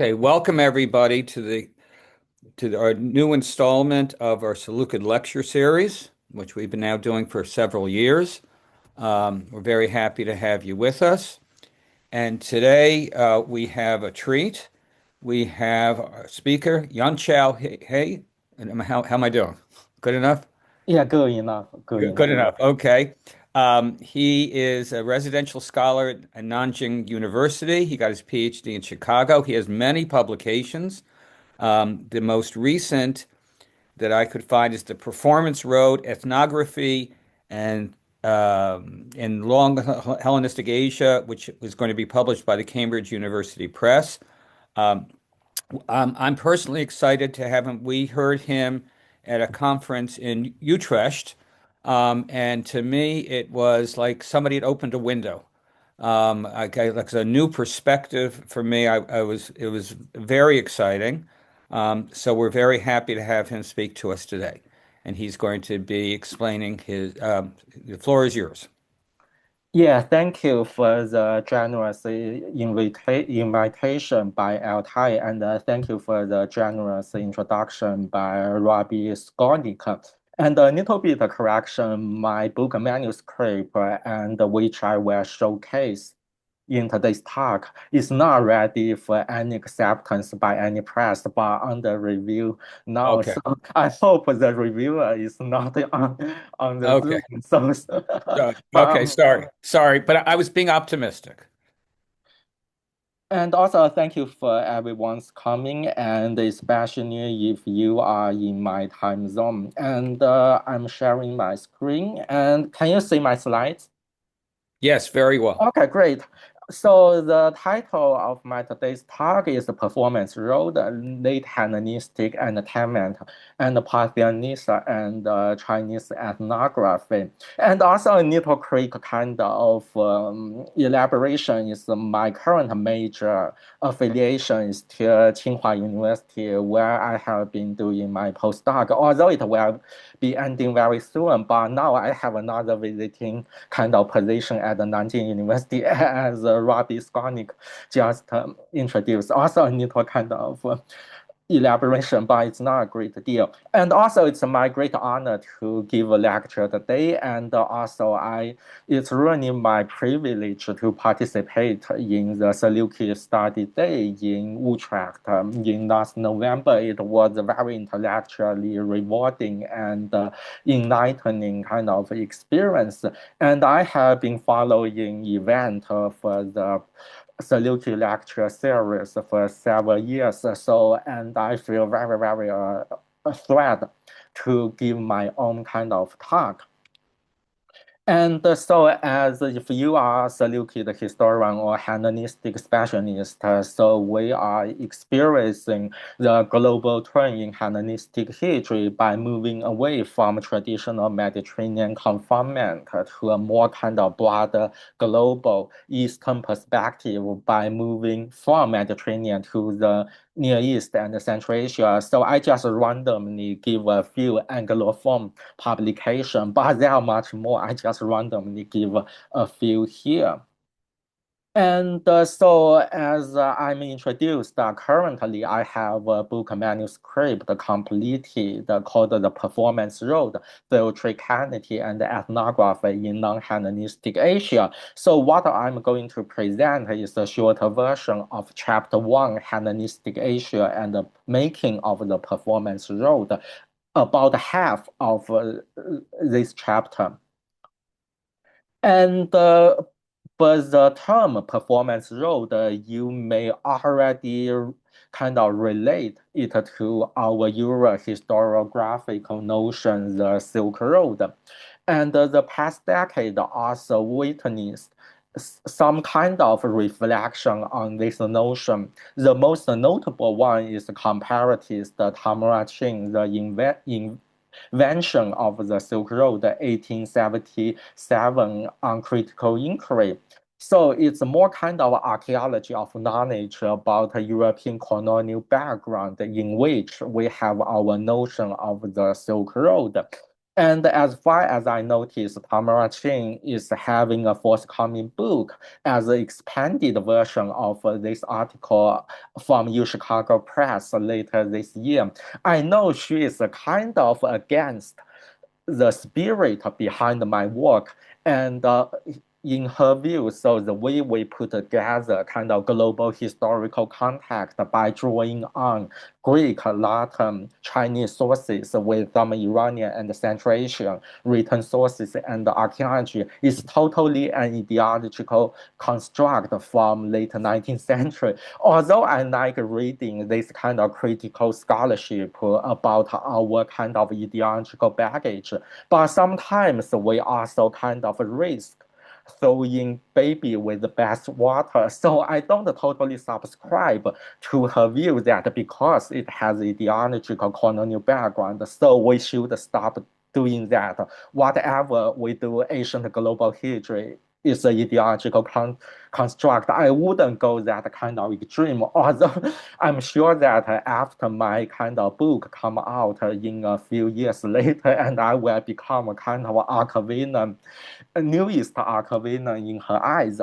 Okay, welcome everybody to our new installment of our Seleukid lecture series, which we've been now doing for several years. We're very happy to have you with us. And today we have a treat. We have our speaker, Yanxiao. Hey, and how am I doing? Good enough? Yeah, good enough. Good Good enough. enough. Okay. He is a residential scholar at Nanjing University. He got his PhD in Chicago. He has many publications. The most recent that I could find is the Performance Road Ethnography and in Long Hellenistic Asia, which is going to be published by the Cambridge University Press. Um, I'm personally excited to have him. We heard him at a conference in Utrecht, and to me, it was like somebody had opened a window. Like a new perspective for me. It was very exciting. So we're very happy to have him speak to us today, and he's going to be explaining his. The floor is yours. Yeah, thank you for the generous invitation by Altai, and thank you for the generous introduction by Robbie Skolnick. And a little bit of correction, my book manuscript and which I will showcase in today's talk is not ready for any acceptance by any press, but under review now. Okay. So I hope the reviewer is not on the Okay. Zoom. So, Okay. but Sorry, but I was being optimistic. and also thank you for everyone's coming, and especially if you are in my time zone. And I'm sharing my screen. And can you see my slides? Yes, very well. Okay, great. So the title of my today's talk is Performance Road, Late Hellenistic Entertainment, and Parthian Nisa and Chinese Ethnography. And also a little quick kind of elaboration is my current major affiliation is to Tsinghua University, where I have been doing my postdoc, although it will be ending very soon, but now I have another visiting kind of position at the Nanjing University as Robbie Skolnick just introduced. Also a little kind of elaboration, but it's not a great deal. And also, it's my great honor to give a lecture today. And also, it's really my privilege to participate in the Seleukid Study Day in Utrecht in last November. It was a very intellectually rewarding and enlightening kind of experience. And I have been following event for the Seleukid lecture series for several years. So, and I feel very thrilled to give my own kind of talk. And so, as if you are Seleukid historian or Hellenistic specialist, so we are experiencing the global turn in Hellenistic history by moving away from traditional Mediterranean confinement to a more kind of broader global Eastern perspective by moving from Mediterranean to the Near East and Central Asia. So I just randomly give a few Anglophone publication, but there are much more. I just randomly give a few here. And so, as I'm introduced, currently I have a book manuscript completed called The Performance Road, Theatricality and Ethnography in Non-Hellenistic Asia. So what I'm going to present is a shorter version of Chapter 1, Hellenistic Asia and the Making of the Performance Road, about half of this chapter. And but the term performance road, you may already kind of relate it to our Euro historiographical notion, the Silk Road. And the past decade also witnessed some kind of reflection on this notion. The most notable one is comparatist Tamara Chin, the invention of the Silk Road, 1877, on critical inquiry. So it's more kind of archaeology of knowledge about European colonial background in which we have our notion of the Silk Road. And as far as I noticed, Tamara Chen is having a forthcoming book as an expanded version of this article from U Chicago Press later this year. I know she is kind of against the spirit behind my work, and in her view, so the way we put together kind of global historical context by drawing on Greek, Latin, Chinese sources with some Iranian and Central Asian written sources and archaeology is totally an ideological construct from late 19th century. Although I like reading this kind of critical scholarship about our kind of ideological baggage, but sometimes we also kind of risk throwing baby with the best water. So I don't totally subscribe to her view that because it has ideological colonial background, so we should stop doing that. Whatever we do, ancient global history is an ideological construct. I wouldn't go that kind of extreme, although I'm sure that after my kind of book come out in a few years later, and I will become a kind of archivian, a newest archivian in her eyes.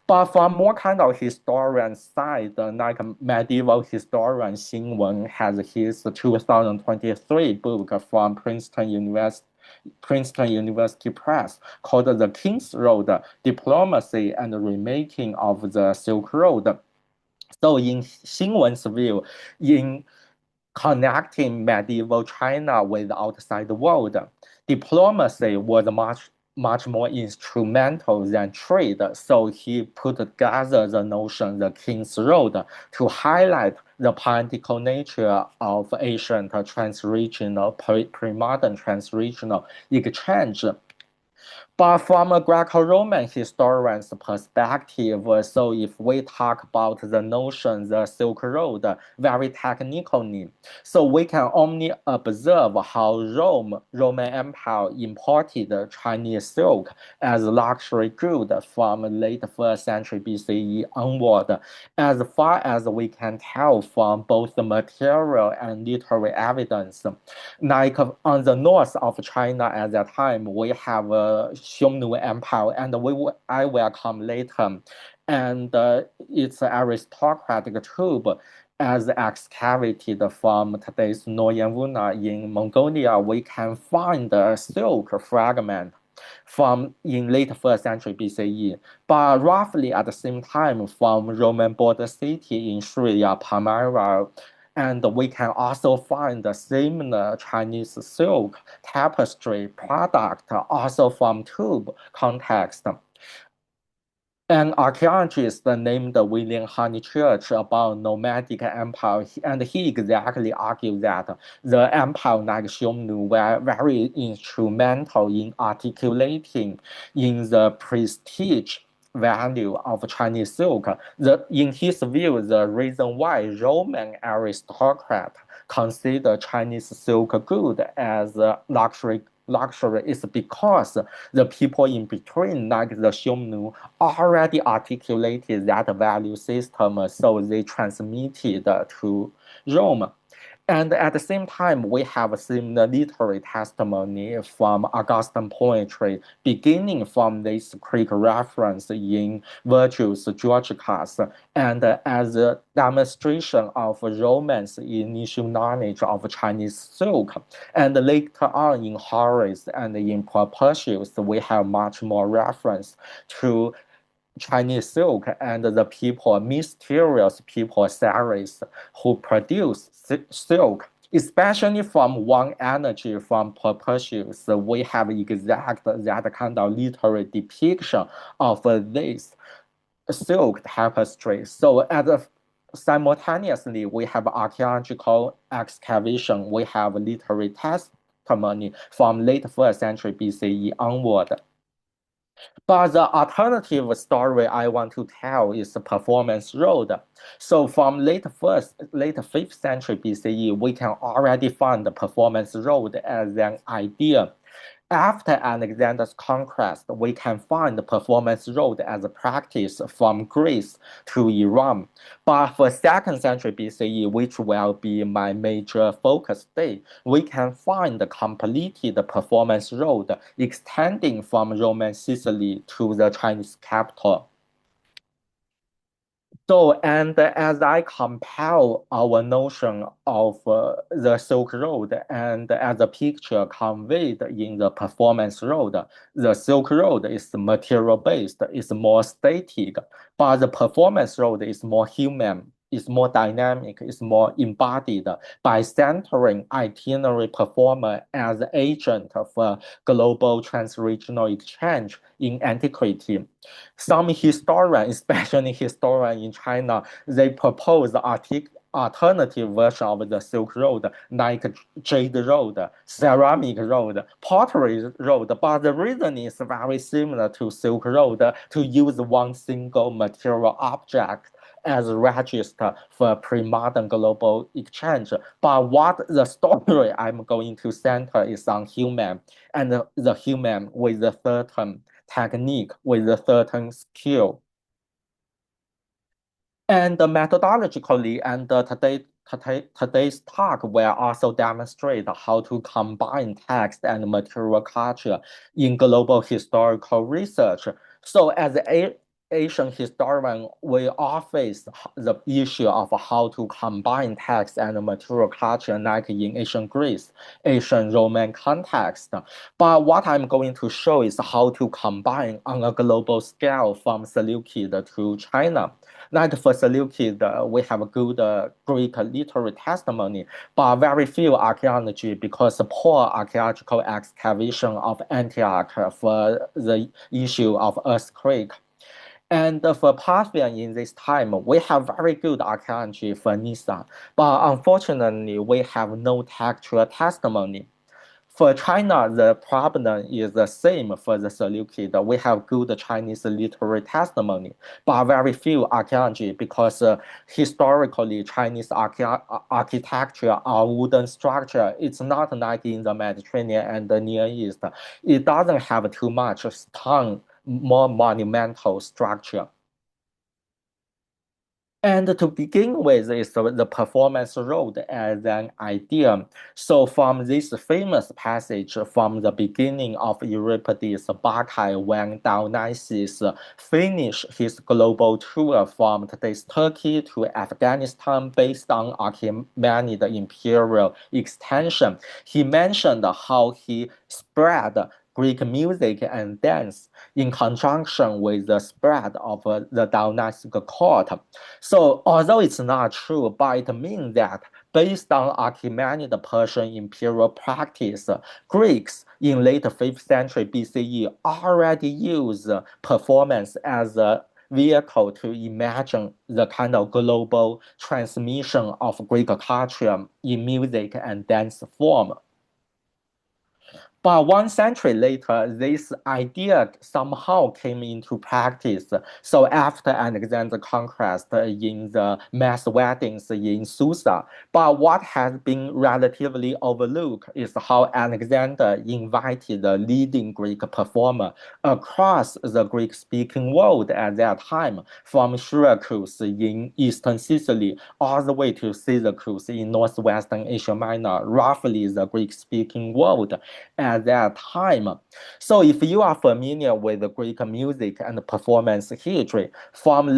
But from more kind of historian side, like medieval historian Xing Wen has his 2023 book from Princeton University Press called The King's Road, Diplomacy and Remaking of the Silk Road. So in Xing Wen's view, in connecting medieval China with the outside world, diplomacy was much more instrumental than trade. So he put together the notion, the King's Road, to highlight the political nature of ancient transregional, pre-modern transregional exchange. But from a Greco-Roman historian's perspective, so if we talk about the notion, the Silk Road, very technically, so we can only observe how Roman Empire imported Chinese silk as luxury good from late 1st century BCE onward, as far as we can tell from both the material and literary evidence. Like on the north of China at that time, we have a Xiongnu Empire, and I will come later. And its aristocratic tube, as excavated from today's Noyenvuna in Mongolia, we can find a silk fragment from in late 1st century BCE, but roughly at the same time from Roman border city in Syria, Palmyra, and we can also find the similar Chinese silk tapestry product also from tube context. An archaeologist named William Honeychurch about nomadic empire, and he exactly argued that the empire like Xiongnu were very instrumental in articulating in the prestige value of Chinese silk. In his view, the reason why Roman aristocrats consider Chinese silk good as a luxury is because the people in between, like the Xiongnu, already articulated that value system, so they transmitted to Rome. And at the same time, we have similar literary testimony from Augustan poetry, beginning from this Greek reference in Virgil's Georgicus, and as a demonstration of Romans' initial knowledge of Chinese silk. And later on in Horace and in Propertius, we have much more reference to Chinese silk and the people, mysterious people, series who produce silk, especially from one energy from Propertius. We have exact that kind of literary depiction of this silk tapestry. So simultaneously, we have archaeological excavation, we have literary testimony from late 1st century BCE onward. But the alternative story I want to tell is the performance road. So from late 5th century BCE, we can already find the performance road as an idea. After Alexander's conquest, we can find the performance road as a practice from Greece to Iran. But for 2nd century BCE, which will be my major focus today, we can find the completed performance road extending from Roman Sicily to the Chinese capital. So, and as I compile our notion of the Silk Road and as a picture conveyed in the performance road, the Silk Road is material based, is more static, but the performance road is more human, is more dynamic, is more embodied by centering itinerary performer as agent of global transregional exchange in antiquity. Some historians, especially historians in China, they propose alternative version of the Silk Road, like Jade Road, Ceramic Road, Pottery Road. But the reason is very similar to Silk Road to use one single material object as a register for pre-modern global exchange. But what the story I'm going to center is on human, and the human with a certain technique, with a certain skill. And methodologically, and today's talk will also demonstrate how to combine text and material culture in global historical research. So as a Asian historian, we all face the issue of how to combine text and material culture, like in ancient Greece, ancient Roman context. But what I'm going to show is how to combine on a global scale from Seleukid to China. Like for Seleukid, we have a good Greek literary testimony, but very few archaeology because poor archaeological excavation of Antioch for the issue of earthquake. And for Parthian in this time, we have very good archaeology for Nisa, but unfortunately, we have no textual testimony. For China, the problem is the same for the Seleukid. We have good Chinese literary testimony, but very few archaeology because historically Chinese architecture or wooden structure, it's not like in the Mediterranean and the Near East. It doesn't have too much stone, more monumental structure. And to begin with is the performance road as an idea. So from this famous passage from the beginning of Euripides' Barkai when Dionysius finished his global tour from today's Turkey to Afghanistan based on Achaemenid imperial extension, he mentioned how he spread Greek music and dance in conjunction with the spread of the Dionysic court. So although it's not true, but it means that based on Achaemenid Persian imperial practice, Greeks in late 5th century BCE already used performance as a vehicle to imagine the kind of global transmission of Greek culture in music and dance form. But 1 century later, this idea somehow came into practice. So after Alexander's conquest in the mass weddings in Susa, but what has been relatively overlooked is how Alexander invited the leading Greek performer across the Greek-speaking world at that time, from Syracuse in eastern Sicily all the way to Syracuse in northwestern Asia Minor, roughly the Greek-speaking world at that time. So if you are familiar with the Greek music and performance history from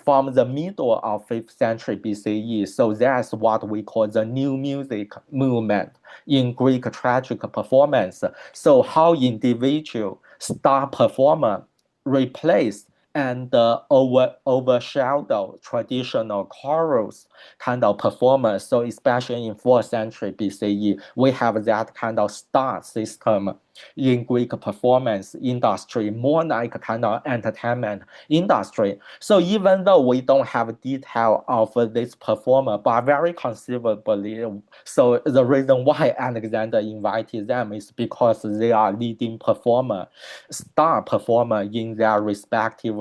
from the middle of 5th century BCE, so that's what we call the new music movement in Greek tragic performance. So how individual star performer replace and overshadow traditional chorus kind of performers. So especially in 4th century BCE, we have that kind of star system in Greek performance industry, more like kind of entertainment industry. So even though we don't have detail of this performer, but very conceivably, so the reason why Alexander invited them is because they are leading performer, star performer in their respective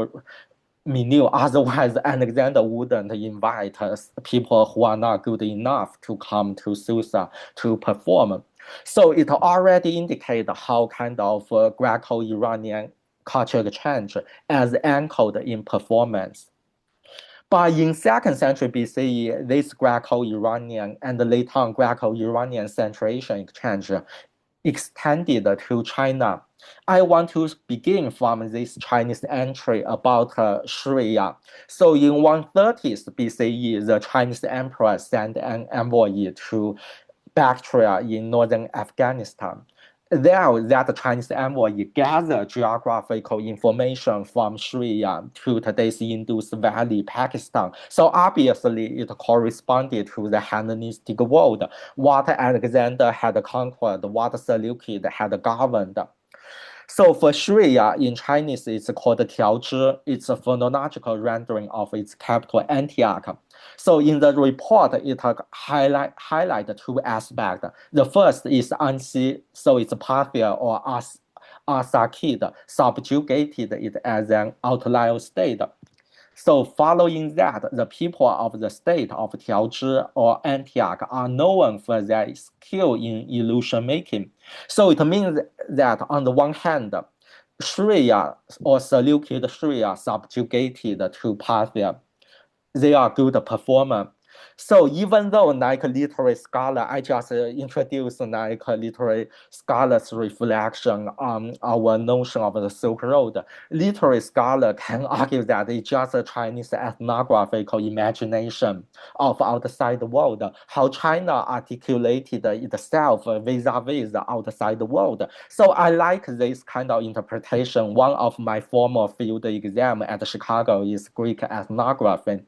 milieu. Otherwise, Alexander wouldn't invite people who are not good enough to come to Susa to perform. So it already indicates how kind of Greco-Iranian cultural exchange as anchored in performance. But in 2nd century BCE, this Greco-Iranian and later on Greco-Iranian centration exchange extended to China. I want to begin from this Chinese entry about Syria. So in 130s BCE, the Chinese emperor sent an envoy to Bactria in northern Afghanistan. There, that Chinese envoy gathered geographical information from Syria to today's Indus Valley, Pakistan. So obviously, it corresponded to the Hellenistic world, what Alexander had conquered, what Seleukid had governed. So for Syria, in Chinese, it's called Tiaozhi. It's a phonological rendering of its capital, Antioch. So in the report, it highlight two aspects. The first is Anxi, so it's Parthia or Arsakid, subjugated it as an outlier state. So following that, the people of the state of Tiaozhi or Antioch are known for their skill in illusion making. So it means that on the one hand, Syria or Seleukid Syria subjugated to Parthia, they are good performer. So even though like literary scholar, I just introduced like literary scholars reflection on our notion of the Silk Road. Literary scholar can argue that it's just a Chinese ethnographical imagination of outside the world, how China articulated itself vis-a-vis the outside world. So I like this kind of interpretation. One of my former field exam at Chicago is Greek ethnography.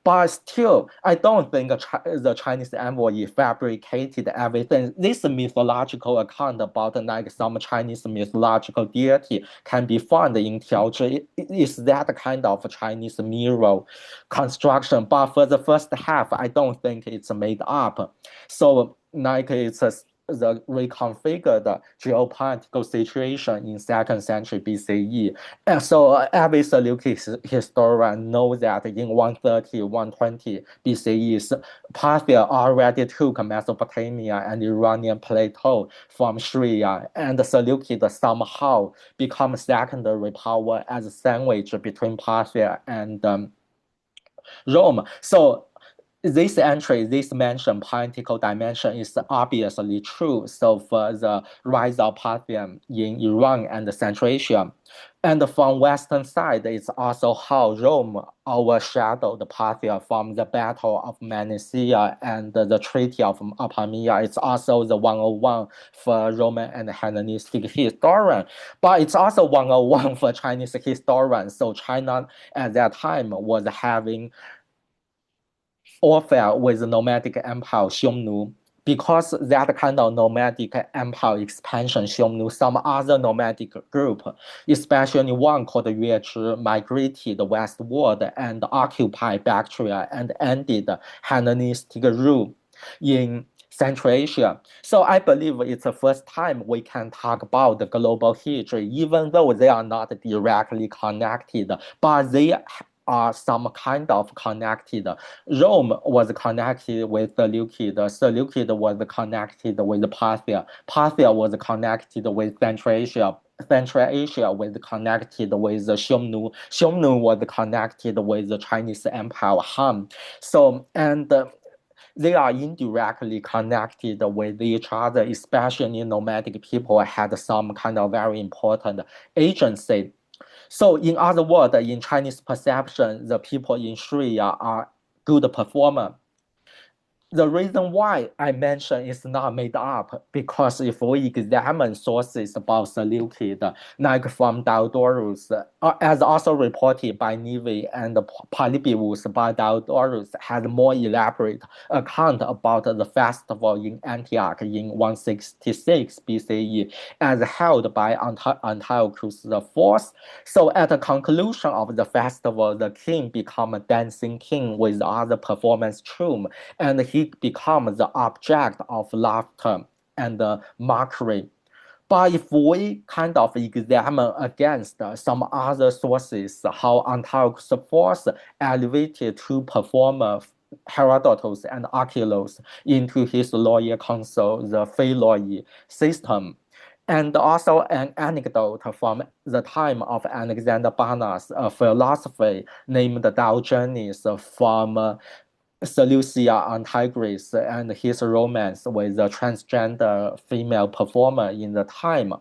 But still, I don't think the Chinese envoy fabricated everything. This mythological account about like some Chinese mythological deity can be found in Tiaozhi. It is that kind of Chinese mirror construction. But for the first half, I don't think it's made up. So like it's the reconfigured geopolitical situation in 2nd century BCE. And so every Seleukid historian knows that in 130, 120 BCE, Parthia already took Mesopotamia and Iranian plateau from Syria, and Seleukid somehow become secondary power as a sandwich between Parthia and Rome. So this entry, this mentioned political dimension is obviously true. So for the rise of Parthian in Iran and Central Asia, and from Western side, it's also how Rome overshadowed Parthia from the Battle of Nicaea and the Treaty of Apamea. It's also the 101 for Roman and Hellenistic historian, but it's also 101 for Chinese historians. So China at that time was having warfare with the nomadic empire Xiongnu. Because that kind of nomadic empire expansion, Xiongnu, some other nomadic group, especially one called Yuezhi, migrated westward and occupied Bactria and ended Hellenistic rule in Central Asia. So I believe it's the first time we can talk about the global history, even though they are not directly connected, but they are some kind of connected. Rome was connected with Seleukid. Seleukid was connected with Parthia. Parthia was connected with Central Asia. Central Asia was connected with the Xiongnu. Xiongnu was connected with the Chinese Empire Han. So and they are indirectly connected with each other, especially nomadic people had some kind of very important agency. So in other words, in Chinese perception, the people in Syria are good performer. The reason why I mention it's not made up, because if we examine sources about Seleukid, like from Diodorus, as also reported by Neve and Polybius, but Diodorus had more elaborate account about the festival in Antioch in 166 BCE as held by Antiochus IV. So at the conclusion of the festival, the king became a dancing king with other performance troupe, and he becomes the object of laughter and mockery. But if we kind of examine against some other sources, how Antiochus IV elevated two performers Herodotus and Archelaus into his lawyer council, the Philoi system. And also an anecdote from the time of Alexander Barnas, a philosopher named Diogenes from Seleucia on Tigris, and his romance with a transgender female performer in that time.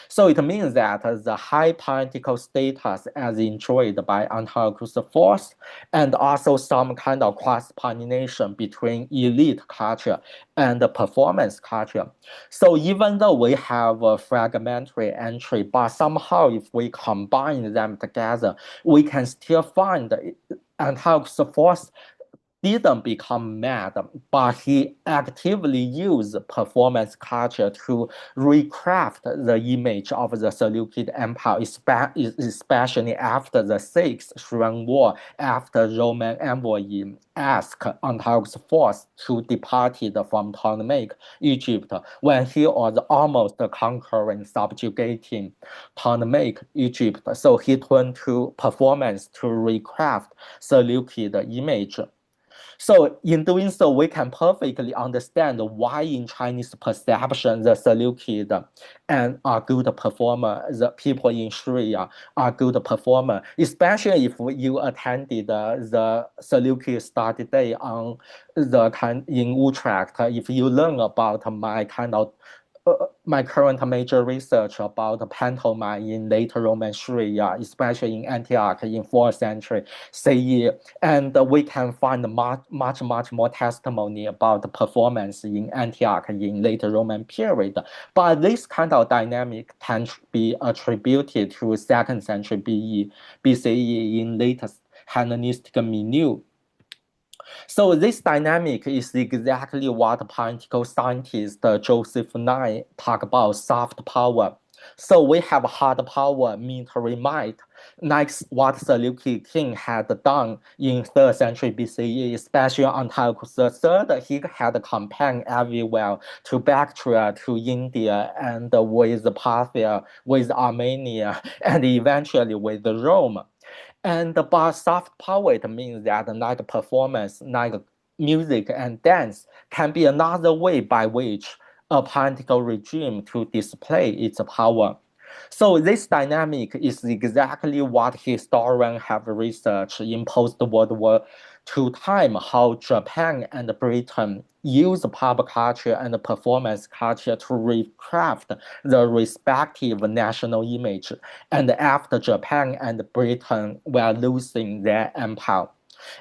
So it means that the high political status as enjoyed by Antiochus IV, and also some kind of cross-pollination between elite culture and performance culture. So even though we have a fragmentary entry, but somehow if we combine them together, we can still find Antiochus IV didn't become mad, but he actively used performance culture to recraft the image of the Seleukid Empire, especially after the Sixth Shrine War, after Roman envoy asked Antiochus IV to depart from Ptolemaic Egypt when he was almost conquering, subjugating Ptolemaic Egypt. So he turned to performance to recraft Seleukid image. So in doing so, we can perfectly understand why in Chinese perception, the Seleukid and are good performer, the people in Syria are good performer, especially if you attended the Seleukid study day on in Utrecht. If you learn about my current major research about pantomime in later Roman Syria, especially in Antioch in 4th century CE, and we can find much more testimony about the performance in Antioch in later Roman period. But this kind of dynamic can be attributed to 2nd century BCE in latest Hellenistic milieu. So this dynamic is exactly what political scientist Joseph Nye talk about soft power. So we have hard power, military might, like what Seleukid king had done in 3rd century BCE, especially Antiochus III. He had campaign everywhere to Bactria, to India, and with Parthia, with Armenia, and eventually with Rome. And but soft power, it means that like performance, like music and dance can be another way by which a political regime to display its power. So this dynamic is exactly what historians have researched in post-World War II time, how Japan and Britain use pop culture and performance culture to recraft the respective national image, and after Japan and Britain were losing their empire.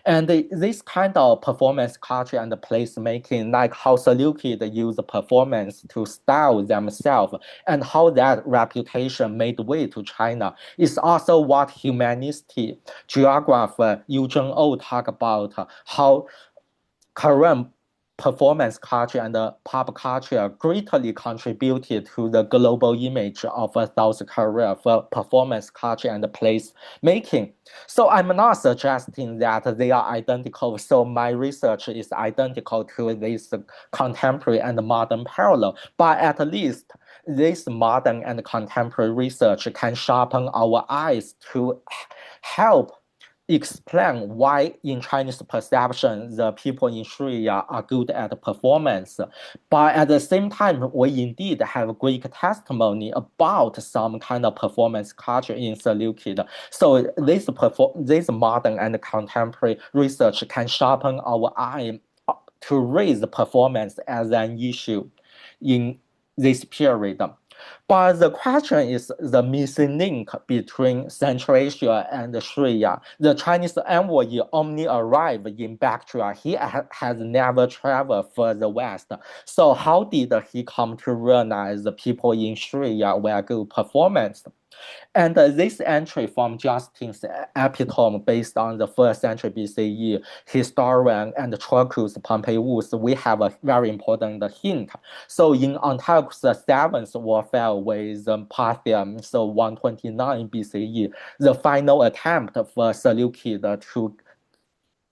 And this kind of performance culture and placemaking, like how Seleukid used performance to style themselves, and how that reputation made way to China, is also what humanistic geographer Yu Zheng-O talk about, how Korean performance culture and pop culture greatly contributed to the global image of South Korea for performance culture and place making. So I'm not suggesting that they are identical. So my research is identical to this contemporary and modern parallel. But at least this modern and contemporary research can sharpen our eyes to help explain why in Chinese perception the people in Syria are good at performance. But at the same time, we indeed have Greek testimony about some kind of performance culture in Seleukid. So this modern and contemporary research can sharpen our eye to raise performance as an issue in this period. But the question is the missing link between Central Asia and Syria. The Chinese envoy only arrived in Bactria. He has never traveled further west. So how did he come to realize the people in Syria were good performance? And this entry from Justin's epitome based on the 1st century BCE historian and Trocus Pompeius, we have a very important hint. So in Antiochus VII's warfare with Parthia, so 129 BCE, the final attempt for Seleukid to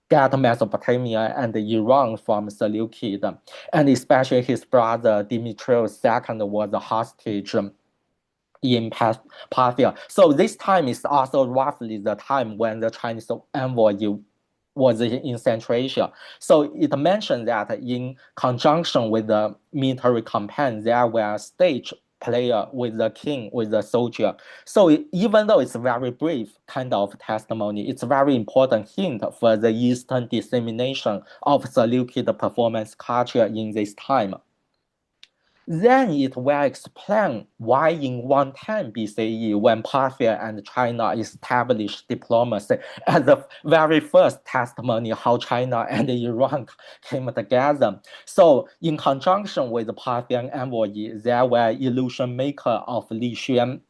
get Mesopotamia and Iran from Seleukid, and especially his brother Demetrius II was a hostage in Parthia. So this time is also roughly the time when the Chinese envoy was in Central Asia. So it mentioned that in conjunction with the military campaign, there were stage player with the king, with the soldier. So even though it's a very brief kind of testimony, it's a very important hint for the Eastern dissemination of Seleukid performance culture in this time. Then it will explain why in 110 BCE, when Parthia and China established diplomacy, as the very first testimony how China and Iran came together. So in conjunction with the Parthian envoy, there were illusion maker of Li Xuan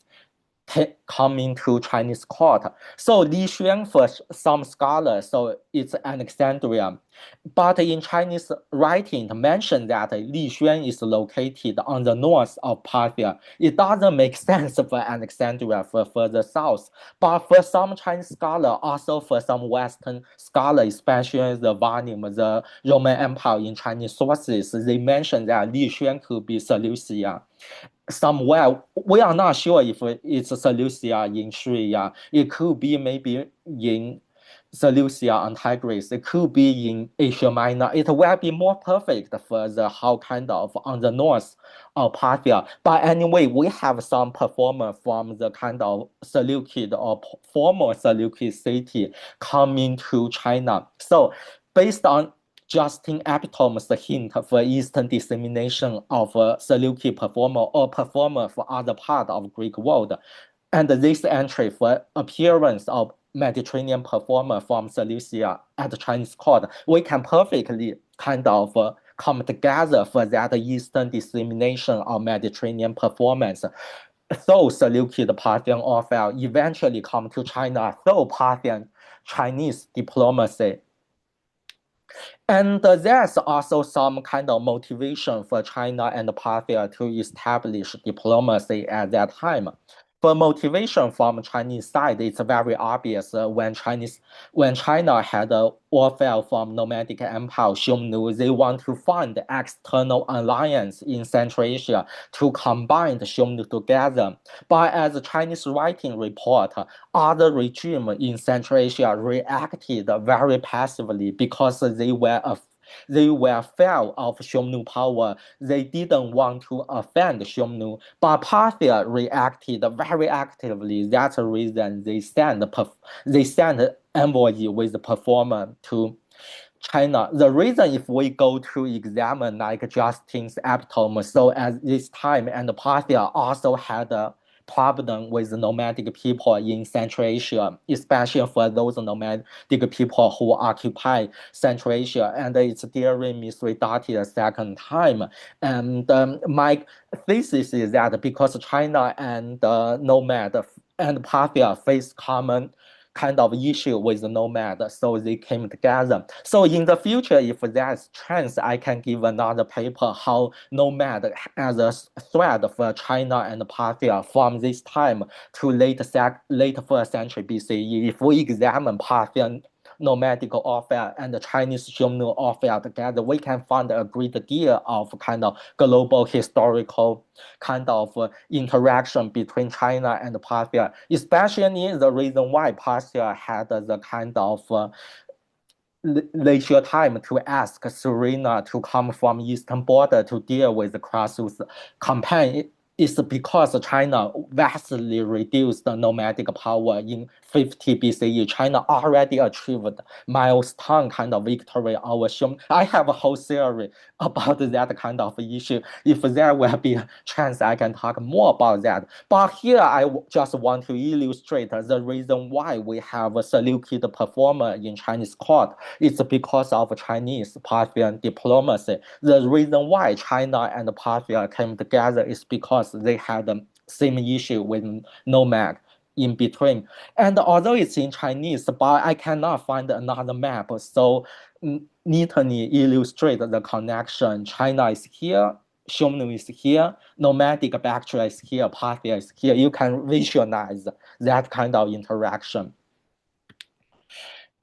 coming to Chinese court. So Li Xuan, for some scholars, so it's Alexandria. But in Chinese writing, it mentioned that Li Xuan is located on the north of Parthia. It doesn't make sense for Alexandria for further south. But for some Chinese scholar, also for some Western scholar, especially the volume, the Roman Empire in Chinese sources, they mentioned that Li Xuan could be Seleucia. Somewhere, we are not sure if it's Seleucia in Syria. It could be maybe in Seleucia on Tigris. It could be in Asia Minor. It will be more perfect for the how kind of on the north of Parthia. But anyway, we have some performer from the kind of Seleukid or former Seleukid city coming to China. So based on Justin Epitome's hint for Eastern dissemination of Seleukid performer or performer for other part of Greek world, and this entry for appearance of Mediterranean performer from Seleucia at the Chinese court, we can perfectly kind of come together for that Eastern dissemination of Mediterranean performance. So Seleukid Parthian offer eventually come to China through Parthian Chinese diplomacy. And there's also some kind of motivation for China and Parthia to establish diplomacy at that time. For motivation from Chinese side, it's very obvious when China had a warfare from nomadic empire Xiongnu, they want to find external alliance in Central Asia to combine the Xiongnu together. But as the Chinese writing report, other regime in Central Asia reacted very passively because they were fear of Xiongnu power. They didn't want to offend Xiongnu. But Parthia reacted very actively. That's the reason they sent envoy with the performer to China. The reason, if we go to examine like Justin's epitome, so at this time, and Parthia also had a problem with nomadic people in Central Asia, especially for those nomadic people who occupy Central Asia, and it's during Mithridates' second time. And my thesis is that because China and nomad and Parthia face common kind of issue with the nomad, so they came together. So in the future, if there's chance, I can give another paper how nomad as a threat for China and Parthia from this time to late 1st century BCE. If we examine Parthian nomadic warfare and the Chinese Xiongnu warfare together, we can find a great deal of kind of global historical kind of interaction between China and Parthia, especially the reason why Parthia had the kind of leisure time to ask Serena to come from eastern border to deal with the Crassus campaign is because China vastly reduced the nomadic power in 50 BCE. China already achieved milestone kind of victory over Xiong. I have a whole theory about that kind of issue. If there will be a chance, I can talk more about that. But here I just want to illustrate the reason why we have a Seleukid performer in Chinese court. It's because of Chinese Parthian diplomacy. The reason why China and Parthia came together is because they had the same issue with nomad in between. And although it's in Chinese, but I cannot find another map. So neatly illustrate the connection. China is here, Xiongnu is here, nomadic Bactria is here, Parthia is here. You can visualize that kind of interaction.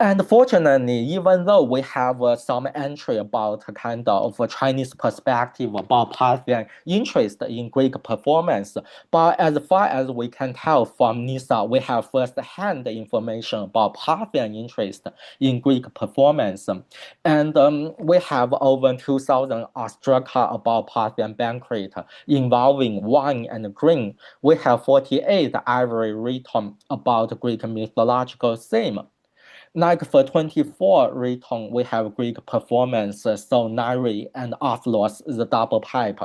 And fortunately, even though we have some entry about kind of a Chinese perspective about Parthian interest in Greek performance, but as far as we can tell from Nisa, we have first-hand information about Parthian interest in Greek performance. And we have over 2,000 ostraca about Parthian banquet involving wine and grain. We have 48 ivory written about Greek mythological theme. Like for 24 written, we have Greek performance, so Nari and Athlos, the double pipe.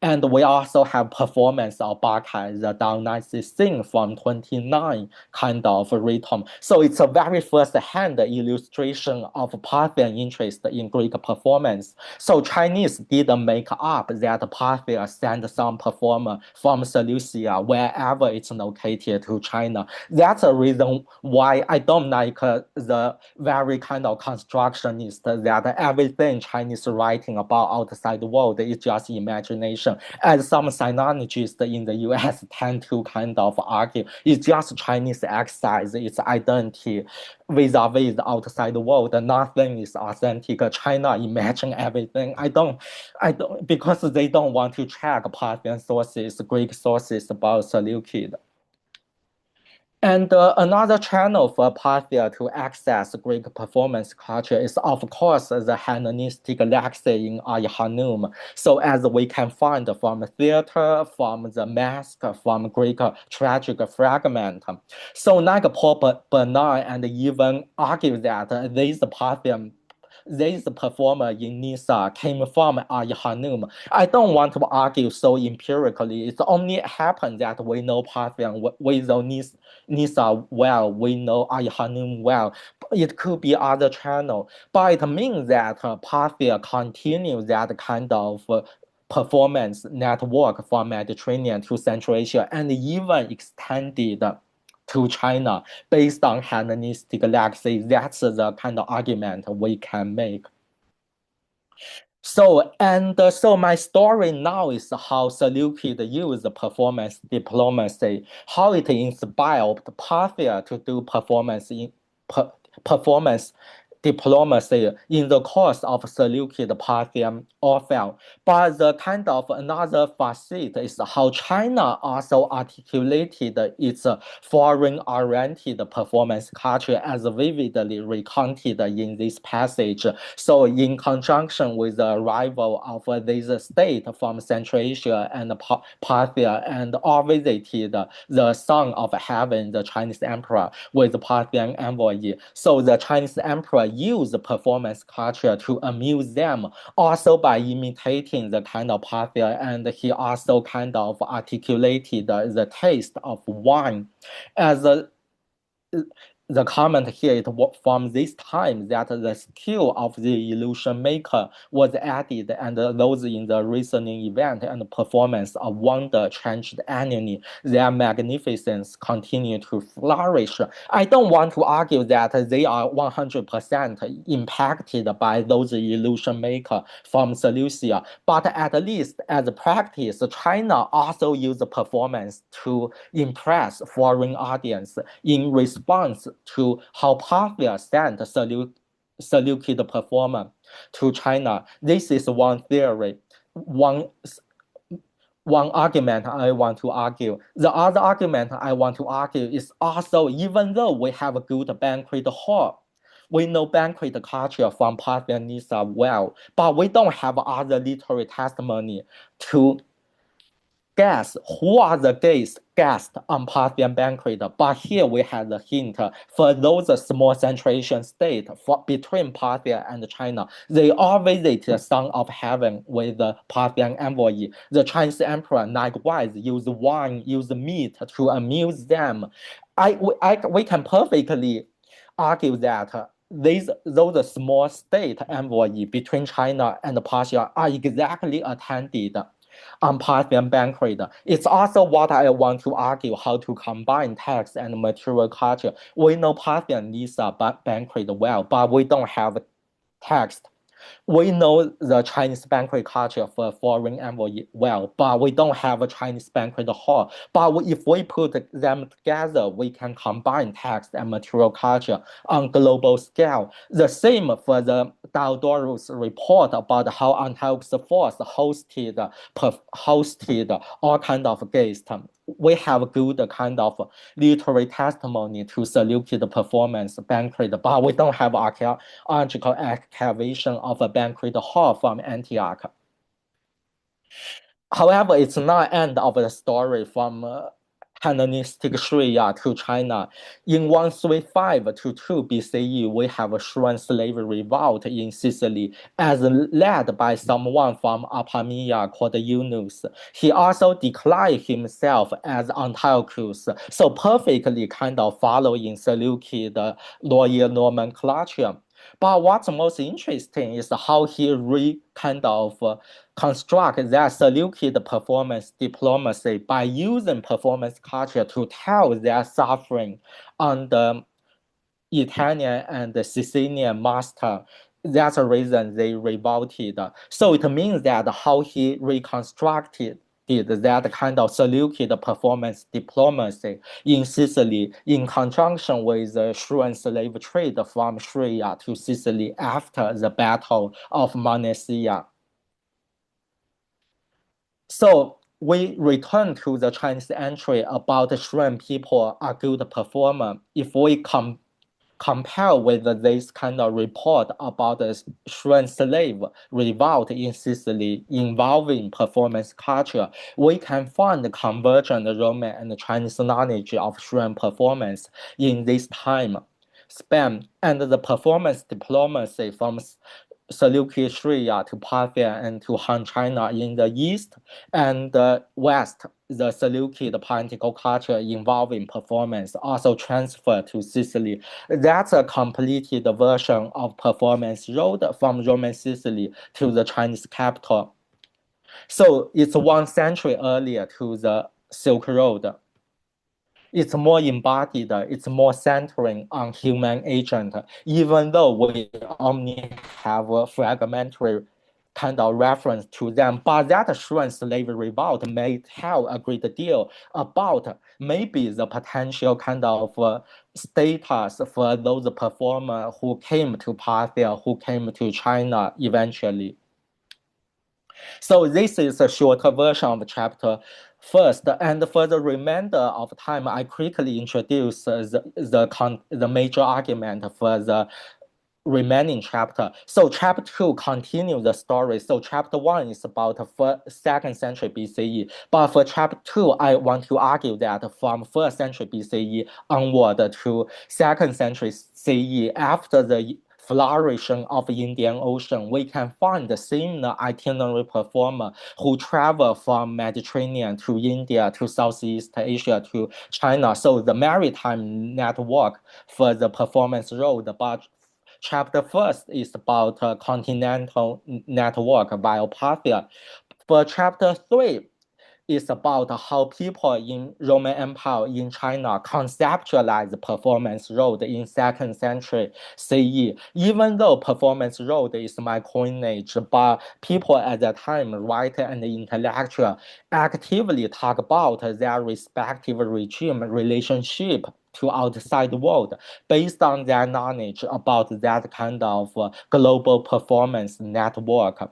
And we also have performance of Bacchus, the Dionysus thing from 29 kind of rhythm. So it's a very first-hand illustration of Parthian interest in Greek performance. So Chinese didn't make up that Parthia sent some performer from Seleucia, wherever it's located, to China. That's a reason why I don't like the very kind of constructionist that everything Chinese writing about outside the world is just imagination. As some sinologists in the US tend to kind of argue, it's just Chinese exercise its identity vis-a-vis the outside world. Nothing is authentic. China imagine everything. I don't, because they don't want to check Parthian sources, Greek sources about Seleukid. And another channel for Parthia to access Greek performance culture is, of course, the Hellenistic legacy in Hanum. So as we can find from theater, from the mask, from Greek tragic fragment. So like Paul Bernard and even argue that these Parthian this performer in Nisa came from Hanum. I don't want to argue so empirically. It only happened that we know Parthian, we know Nisa well, we know Hanum well. It could be other channel, but it means that Parthia continues that kind of performance network from Mediterranean to Central Asia and even extended to China based on Hellenistic legacy. That's the kind of argument we can make. So my story now is how Seleukid used performance diplomacy, how it inspired Parthia to do performance diplomacy in the course of Seleukid Parthian warfare. But the kind of another facet is how China also articulated its foreign-oriented performance culture as vividly recounted in this passage. So in conjunction with the arrival of this state from Central Asia and Parthia and all visited the Son of Heaven, the Chinese emperor, with Parthian envoy. So the Chinese emperor used performance culture to amuse them, also by imitating the kind of Parthia, and he also kind of articulated the taste of wine as a the comment here is from this time that the skill of the illusion maker was added, and those in the reasoning event and performance of wonder changed annually. Their magnificence continue to flourish. I don't want to argue that they are 100% impacted by those illusion maker from Seleucia, but at least as a practice, China also used performance to impress foreign audience in response to how Parthia sent Seleukid performer to China. This is one theory, one argument I want to argue. The other argument I want to argue is also, even though we have a good banquet hall, we know banquet culture from Parthian Nisa well, but we don't have other literary testimony to guess who are the guests on Parthian banquet. But here we have the hint for those small Central Asian states between Parthia and China. They all visit the Son of Heaven with the Parthian envoy. The Chinese emperor likewise used wine, used meat to amuse them. We can perfectly argue that those small state envoy between China and Parthia are exactly attended on Parthian banquet. It's also what I want to argue, how to combine text and material culture. We know Parthian Nisa banquet well, but we don't have text. We know the Chinese banquet culture for foreign envoy well, but we don't have a Chinese banquet hall. But if we put them together, we can combine text and material culture on global scale. The same for the Diodorus report about how Antiochus IV hosted all kind of guests. We have good kind of literary testimony to Seleukid performance banquet, but we don't have archaeological excavation of a banquet hall from Antioch. However, it's not end of the story from Hellenistic Syria to China. In 135 to 2 BCE, we have a Shuan slave revolt in Sicily as led by someone from Apamea called Yunus. He also declared himself as Antiochus, so perfectly kind of following Seleukid royal nomenclature. But what's most interesting is how he kind of construct that Seleukid performance diplomacy by using performance culture to tell their suffering on the Italian and the Sicilian master. That's the reason they revolted. So it means that how he reconstructed that kind of Seleukid performance diplomacy in Sicily in conjunction with the Syrian slave trade from Syria to Sicily after the Battle of Magnesia. So we return to the Chinese entry about Shuan people are good performer. If we compare with this kind of report about the Shuan slave revolt in Sicily involving performance culture, we can find the convergent Roman and Chinese knowledge of Shuan performance in this time span, and the performance diplomacy from Seleukid Syria to Parthia and to Han China in the east, and the west, the Seleukid political culture involving performance also transferred to Sicily. That's a completed version of performance road from Roman Sicily to the Chinese capital. So it's 1 century earlier to the Silk Road. It's more embodied, it's more centering on human agent, even though we only have a fragmentary kind of reference to them. But that Shuan slave revolt may tell a great deal about maybe the potential kind of status for those performers who came to Parthia, who came to China eventually. So this is a shorter version of chapter first, and for the remainder of time, I quickly introduce the major argument for the remaining chapter. So chapter 2 continues the story. So chapter 1 is about 2nd century BCE. But for chapter 2, I want to argue that from 1st century BCE onward to 2nd century CE, after the flourishing of Indian Ocean, we can find the same itinerary performer who travel from Mediterranean to India to Southeast Asia to China. So the maritime network for the performance road. But chapter first is about continental network via Parthia. For chapter 3, is about how people in Roman Empire in China conceptualize performance road in 2nd century CE. Even though performance road is my coinage, but people at that time, writer and intellectual, actively talk about their respective regime relationship to outside world based on their knowledge about that kind of global performance network.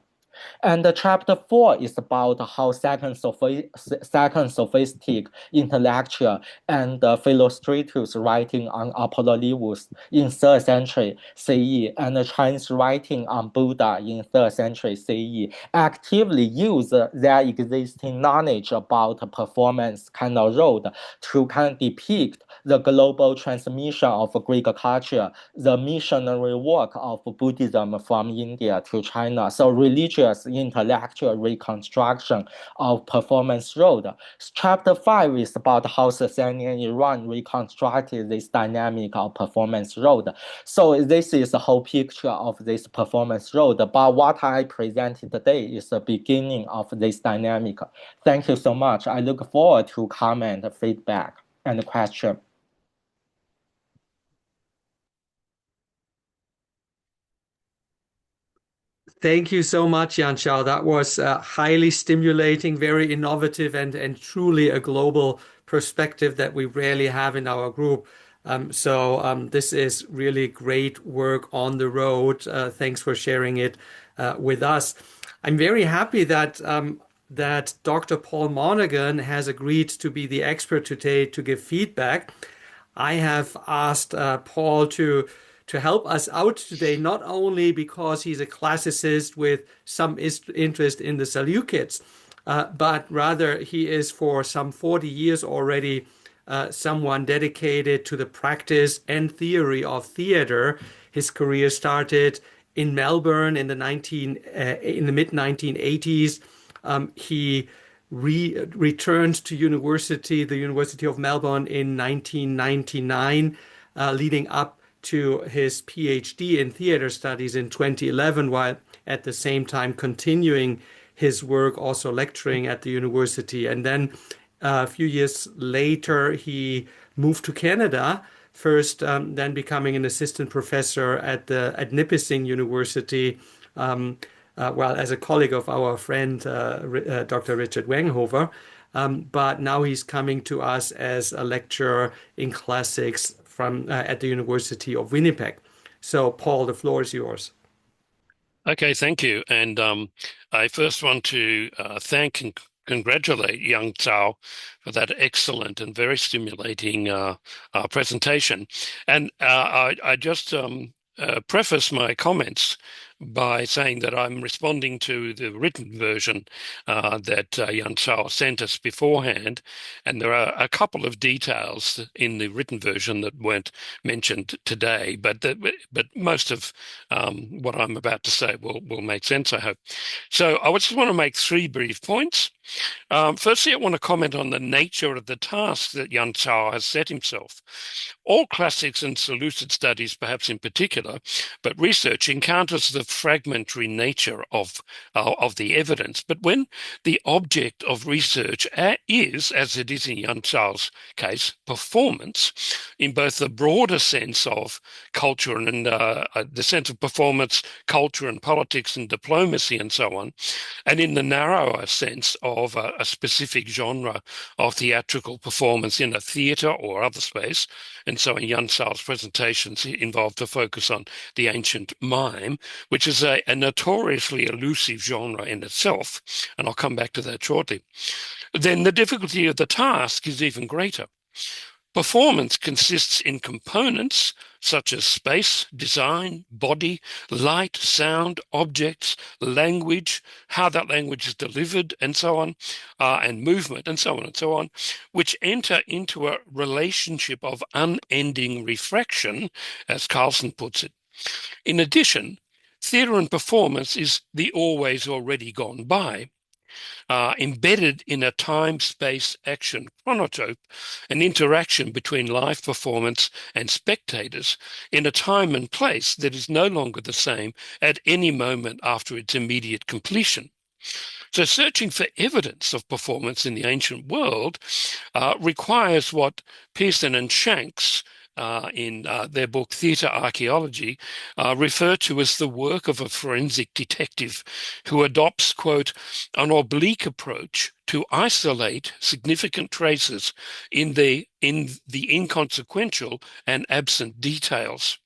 And chapter 4 is about how second sophistic intellectual and Philostratus writing on Apollonius in 3rd century CE and Chinese writing on Buddha in 3rd century CE actively use their existing knowledge about performance kind of road to kind of depict the global transmission of Greek culture, the missionary work of Buddhism from India to China. So religious intellectual reconstruction of performance road. Chapter 5 is about how Sasanian Iran reconstructed this dynamic of performance road. So this is the whole picture of this performance road. But what I presented today is the beginning of this dynamic. Thank you so much. I look forward to comment, feedback, and question. Thank you so much, Yanxiao. That was highly stimulating, very innovative, and truly a global perspective that we rarely have in our group. This is really great work on the road. Thanks for sharing it with us. I'm very happy that Dr. Paul Monaghan has agreed to be the expert today to give feedback. I have asked Paul to help us out today, not only because he's a classicist with some interest in the Seleucids, but rather he is for some 40 years already someone dedicated to the practice and theory of theater. His career started in Melbourne in the mid 1980s. He returned to the University of Melbourne in 1999, leading up to his PhD in theater studies in 2011, while at the same time continuing his work, also lecturing at the university. And then a few years later, he moved to Canada, first then becoming an assistant professor at Nipissing University, well, as a colleague of our friend Dr. Richard Wenghover. But now he's coming to us as a lecturer in classics from at the University of Winnipeg. So, Paul, the floor is yours. Okay, thank you. And I first want to thank and congratulate Yanxiao for that excellent and very stimulating presentation. And I just preface my comments by saying that I'm responding to the written version that Yanxiao sent us beforehand, and there are a couple of details in the written version that weren't mentioned today, but most of what I'm about to say will make sense, I hope. So I just want to make three brief points. Firstly, I want to comment on the nature of the task that Yanxiao has set himself. All classics and Seleucid studies, perhaps in particular, but research encounters the fragmentary nature of the evidence. But when the object of research is, as it is in Yanxiao's case, performance, in both the broader sense of culture and the sense of performance, culture and politics and diplomacy and so on, and in the narrower sense of a specific genre of theatrical performance in a theatre or other space. And so in Yanxiao's presentations, he involved a focus on the ancient mime, which is a notoriously elusive genre in itself. And I'll come back to that shortly. Then the difficulty of the task is even greater. Performance consists in components such as space, design, body, light, sound, objects, language, how that language is delivered, and so on, and movement, and so on and so on, which enter into a relationship of unending refraction, as Carlson puts it. In addition, theatre and performance is the always already gone by, embedded in a time-space action chronotope, an interaction between live performance and spectators in a time and place that is no longer the same at any moment after its immediate completion. So searching for evidence of performance in the ancient world requires what Pearson and Shanks in their book Theatre Archaeology refer to as the work of a forensic detective who adopts, quote, an oblique approach to isolate significant traces in the inconsequential and absent details,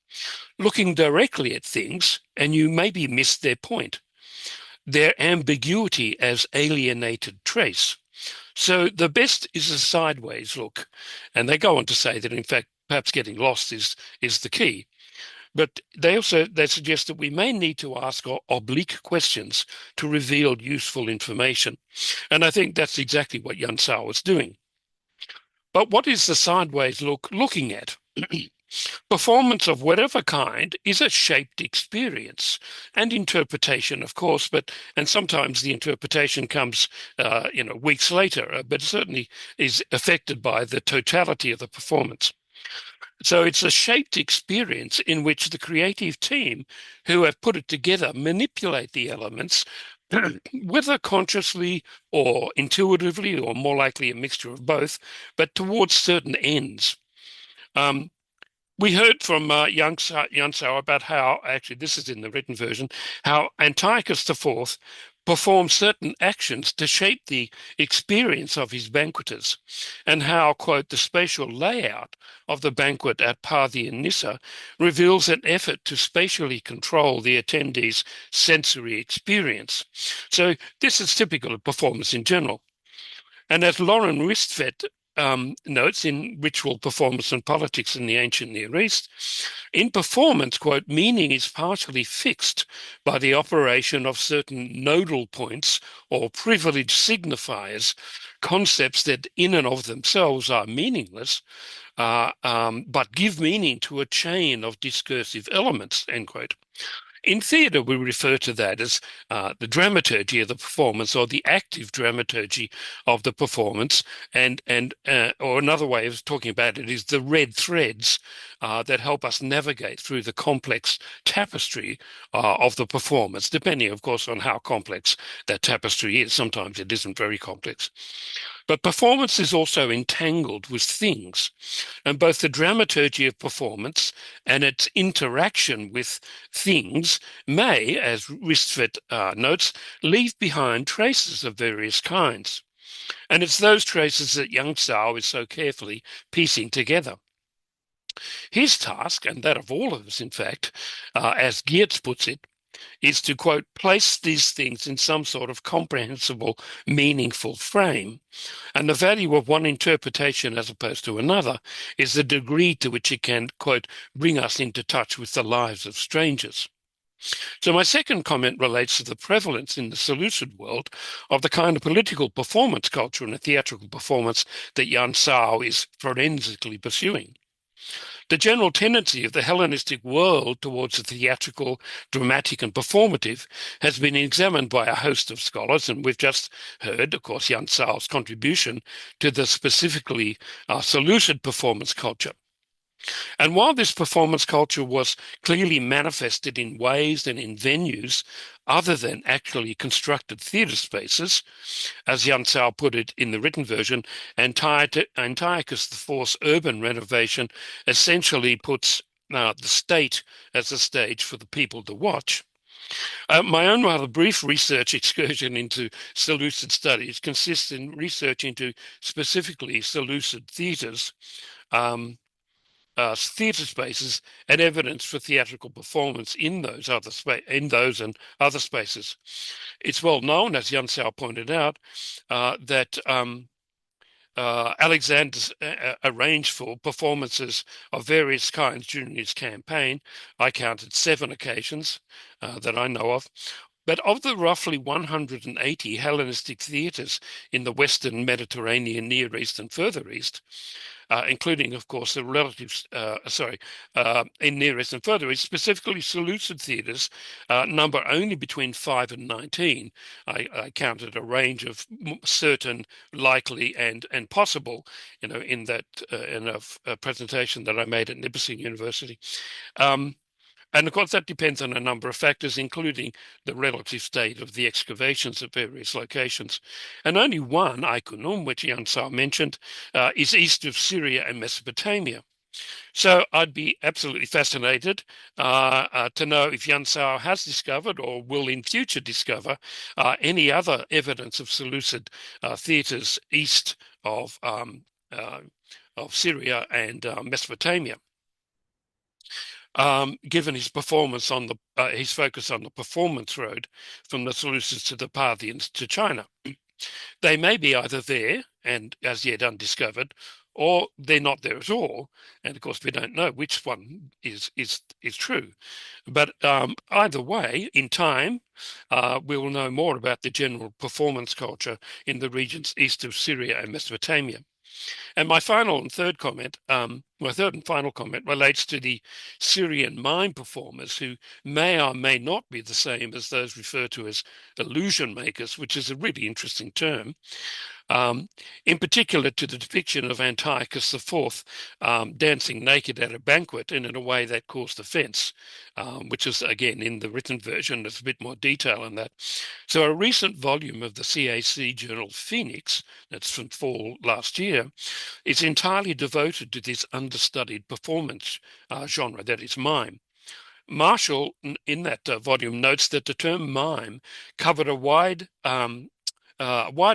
looking directly at things, and you maybe missed their point, their ambiguity as alienated trace. So the best is a sideways look. And they go on to say that, in fact, perhaps getting lost is the key. But they suggest that we may need to ask oblique questions to reveal useful information. And I think that's exactly what Yanxiao was doing. But what is the sideways look looking at? Performance of whatever kind is a shaped experience and interpretation, of course, and sometimes the interpretation comes, weeks later, but certainly is affected by the totality of the performance. So it's a shaped experience in which the creative team who have put it together manipulate the elements, whether consciously or intuitively, or more likely a mixture of both, but towards certain ends. We heard from Yanxiao about how, actually this is in the written version, how Antiochus IV performed certain actions to shape the experience of his banqueters, and how, quote, the spatial layout of the banquet at Parthian Nisa reveals an effort to spatially control the attendees' sensory experience. So this is typical of performance in general. And as Lauren Ristvedt notes in Ritual, Performance and Politics in the Ancient Near East, in performance, quote, meaning is partially fixed by the operation of certain nodal points or privileged signifiers, concepts that in and of themselves are meaningless, but give meaning to a chain of discursive elements, end quote. In theatre, we refer to that as the dramaturgy of the performance, or the active dramaturgy of the performance, and or another way of talking about it is the red threads that help us navigate through the complex tapestry of the performance, depending, of course, on how complex that tapestry is. Sometimes it isn't very complex. But performance is also entangled with things, and both the dramaturgy of performance and its interaction with things may, as Ristvedt notes, leave behind traces of various kinds. And it's those traces that Yanxiao is so carefully piecing together. His task, and that of all of us, in fact, as Geertz puts it, is to, quote, place these things in some sort of comprehensible, meaningful frame. And the value of one interpretation as opposed to another is the degree to which it can, quote, bring us into touch with the lives of strangers. So my second comment relates to the prevalence in the Seleukid world of the kind of political performance culture and a theatrical performance that Yanxiao is forensically pursuing. The general tendency of the Hellenistic world towards the theatrical, dramatic, and performative has been examined by a host of scholars, and we've just heard, of course, Yanxiao's contribution to the specifically Seleukid performance culture. And while this performance culture was clearly manifested in ways and in venues other than actually constructed theatre spaces, as Yanxiao put it in the written version, Antiochus IV's urban renovation essentially puts the state as a stage for the people to watch. My own rather brief research excursion into Seleucid studies consists in research into specifically Seleucid theatres, theatre spaces, and evidence for theatrical performance in those and other spaces. It's well known, as Yanxiao pointed out, that Alexander's arranged for performances of various kinds during his campaign. I counted 7 occasions that I know of. But of the roughly 180 Hellenistic theatres in the Western Mediterranean, Near East, and further East, including, of course, the relatives, in Near East and further East, specifically Seleucid theatres, number only between 5 and 19. I counted a range of certain, likely, and possible, in that in a presentation that I made at Nipissing University. And of course, that depends on a number of factors, including the relative state of the excavations at various locations. And only one, Iconium, which Yanxiao mentioned, is east of Syria and Mesopotamia. So I'd be absolutely fascinated to know if Yanxiao has discovered or will in future discover any other evidence of Seleucid theatres east of Syria and Mesopotamia. Given his performance on his focus on the performance road from the Seleucids to the Parthians to China. They may be either there and as yet undiscovered, or they're not there at all. And of course, we don't know which one is true. But either way, in time, we will know more about the general performance culture in the regions east of Syria and Mesopotamia. And my final and third comment, my third and final comment relates to the Syrian mime performers who may or may not be the same as those referred to as illusion makers, which is a really interesting term. In particular to the depiction of Antiochus IV dancing naked at a banquet and in a way that caused offence, which is, again, in the written version, there's a bit more detail on that. So a recent volume of the CAC journal Phoenix, that's from fall last year, is entirely devoted to this understudied performance genre, that is mime. Marshall, in that volume, notes that the term mime covered a wide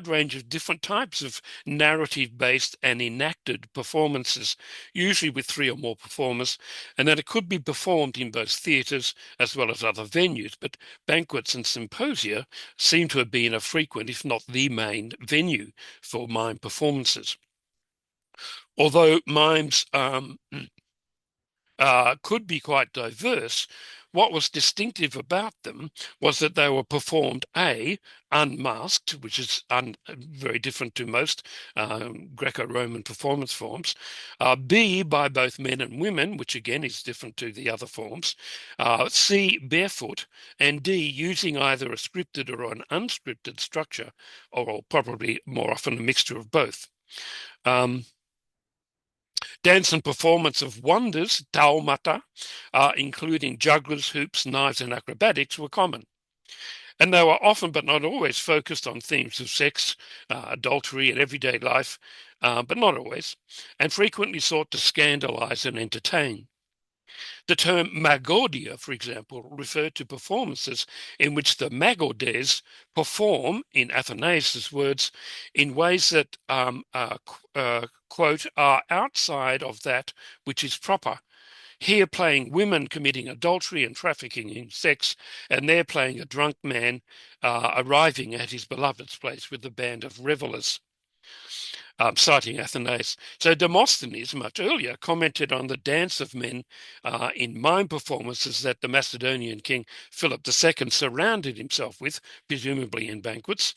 range of different types of narrative-based and enacted performances, usually with 3 or more performers, and that it could be performed in both theatres as well as other venues. But banquets and symposia seem to have been a frequent, if not the main, venue for mime performances. Although mimes could be quite diverse, what was distinctive about them was that they were performed A, unmasked, which is very different to most Greco-Roman performance forms, B, by both men and women, which again is different to the other forms, C, barefoot, and D, using either a scripted or an unscripted structure, or probably more often a mixture of both. Dance and performance of wonders, taumata, including jugglers, hoops, knives, and acrobatics, were common. And they were often, but not always, focused on themes of sex, adultery, and everyday life, but not always, and frequently sought to scandalize and entertain. The term magodia, for example, referred to performances in which the magodes perform, in Athanasius' words, in ways that, quote, are outside of that which is proper. Here playing women committing adultery and trafficking in sex, and there playing a drunk man arriving at his beloved's place with a band of revellers. Citing Athanasius. So Demosthenes, much earlier, commented on the dance of men in mime performances that the Macedonian king Philip II surrounded himself with, presumably in banquets,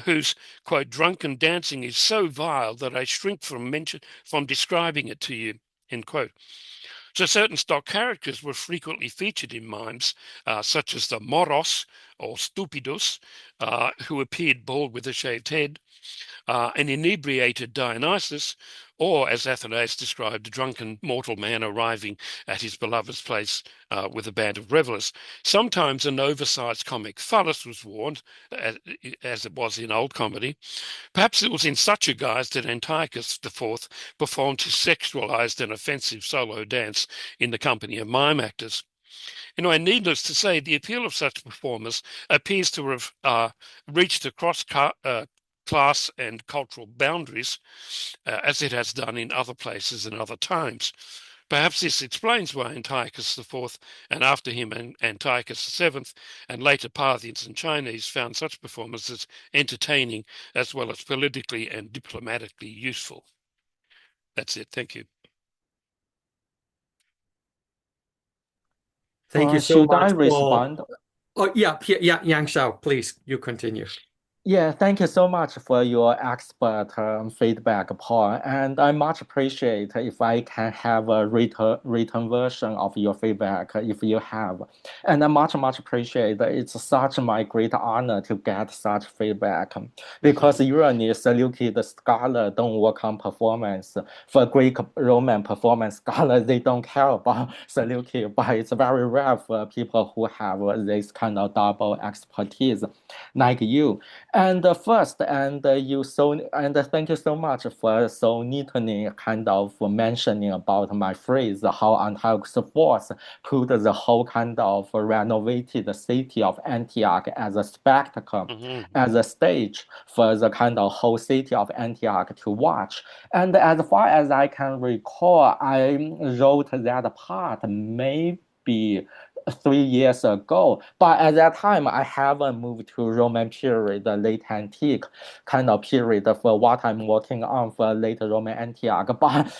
whose, quote, drunken dancing is so vile that I shrink from describing it to you, end quote. So certain stock characters were frequently featured in mimes, such as the moros or stupidus, who appeared bald with a shaved head, an inebriated Dionysus, or, as Athanasius described, a drunken mortal man arriving at his beloved's place with a band of revellers. Sometimes an oversized comic phallus was worn, as it was in Old Comedy. Perhaps it was in such a guise that Antiochus IV performed his sexualized and offensive solo dance in the company of mime actors. Anyway, needless to say, the appeal of such performers appears to have reached across class and cultural boundaries, as it has done in other places and other times. Perhaps this explains why Antiochus IV, and after him Antiochus VII, and later Parthians and Chinese found such performances entertaining as well as politically and diplomatically useful. That's it. Thank you. Thank you so Should much, I Paul. respond? Oh, yeah, Yanxiao, please, you continue. Yeah, thank you so much for your expert feedback, Paul. And I much appreciate if I can have a written version of your feedback if you have. And I much appreciate that it's such my great honor to get such feedback because usually Seleukid scholar don't work on performance. For Greek Roman performance scholar, they don't care about Seleukid, but it's very rare for people who have this kind of double expertise like you. And first, and thank you so much for so neatly kind of mentioning about my phrase, how Antiochus IV put the whole kind of renovated city of Antioch as a spectacle, as a stage for the kind of whole city of Antioch to watch. And as far as I can recall, I wrote that part maybe 3 years ago. But at that time, I haven't moved to Roman period, the late antique kind of period for what I'm working on for late Roman Antioch. But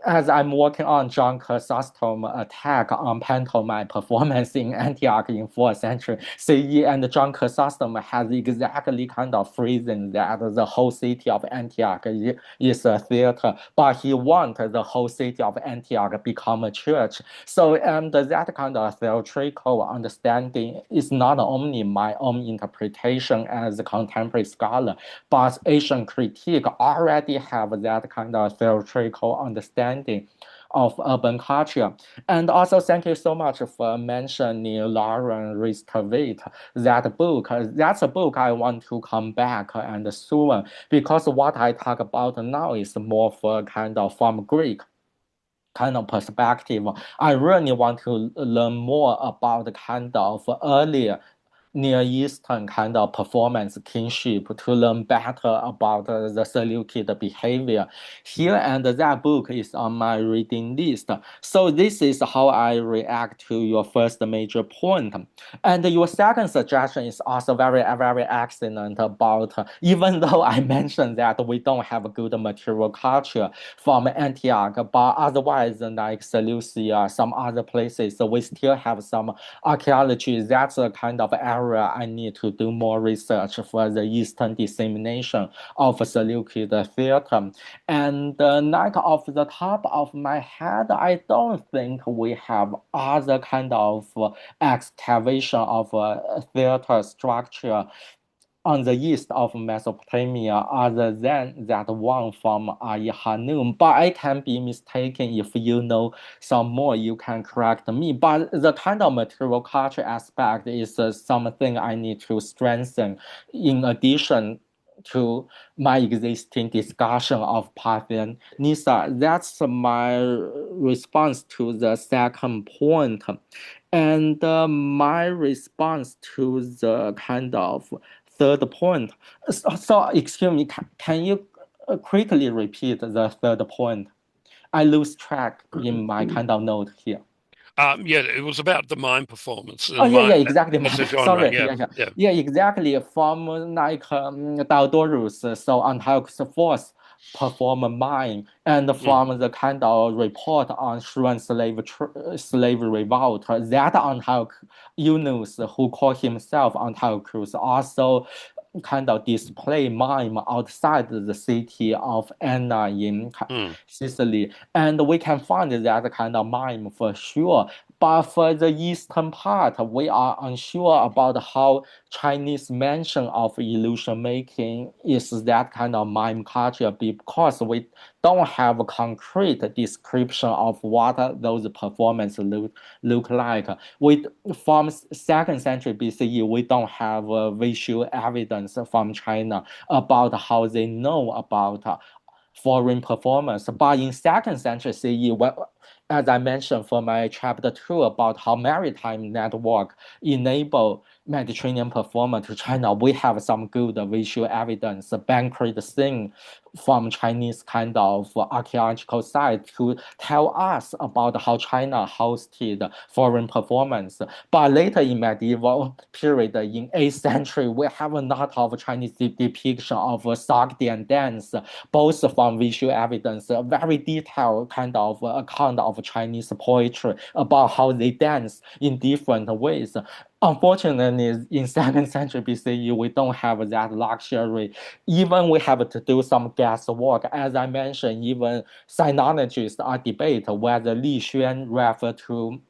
as I'm working on John Chrysostom attack on pantomime performance in Antioch in 4th century CE, and John Chrysostom has exactly kind of phrasing that the whole city of Antioch is a theater, but he wants the whole city of Antioch become a church. So that kind of theatrical understanding is not only my own interpretation as a contemporary scholar, but Asian critique already have that kind of theatrical understanding of urban culture. And also thank you so much for mentioning Lauren Ristavit, that book. That's a book I want to come back and soon, because what I talk about now is more for kind of from Greek kind of perspective, I really want to learn more about the kind of earlier Near Eastern kind of performance kinship to learn better about the Seleukid behavior. Here and that book is on my reading list. So this is how I react to your first major point. And your second suggestion is also very, very excellent about, even though I mentioned that we don't have a good material culture from Antioch, but otherwise, like Seleucia, some other places, we still have some archaeology. That's a kind of area I need to do more research for the Eastern dissemination of Seleukid theater. And like off the top of my head, I don't think we have other kind of excavation of theater structure on the east of Mesopotamia other than that one from Hanum. But I can be mistaken. If you know some more, you can correct me. But the kind of material culture aspect is something I need to strengthen in addition to my existing discussion of Parthian Nisa. That's my response to the second point. And my response to the kind of third point. So excuse me, can you quickly repeat the third point? I lose track in my kind of note here. Yeah, it was about the mime performance Oh and yeah, mime yeah, exactly. as a genre. Sorry, Yeah, yeah, yeah, yeah. yeah, exactly. From like Diodorus, so Antiochus IV perform mime, and Mm, from the kind of report on Shrine slave revolt, that Antiochus Eunice, who called himself Antiochus, also kind of display mime outside the city of Anna in mm, Sicily, and we can find that kind of mime for sure. But for the eastern part, we are unsure about how Chinese mention of illusion making is that kind of mime culture because we don't have a concrete description of what those performances look like. We from second century BCE, we don't have visual evidence from China about how they know about foreign performance. But in second century CE, well, as I mentioned for my chapter 2 about how maritime network enable Mediterranean performer to China, we have some good visual evidence, banquet scene from Chinese kind of archaeological site to tell us about how China hosted foreign performance. But later in medieval period, in 8th century, we have a lot of Chinese depiction of Sogdian dance, both from visual evidence, a very detailed kind of account of Chinese poetry about how they dance in different ways. Unfortunately, in second century BCE, we don't have that luxury. Even we have to do some guesswork. As I mentioned, even sinologists are debate whether Li Xuan refer to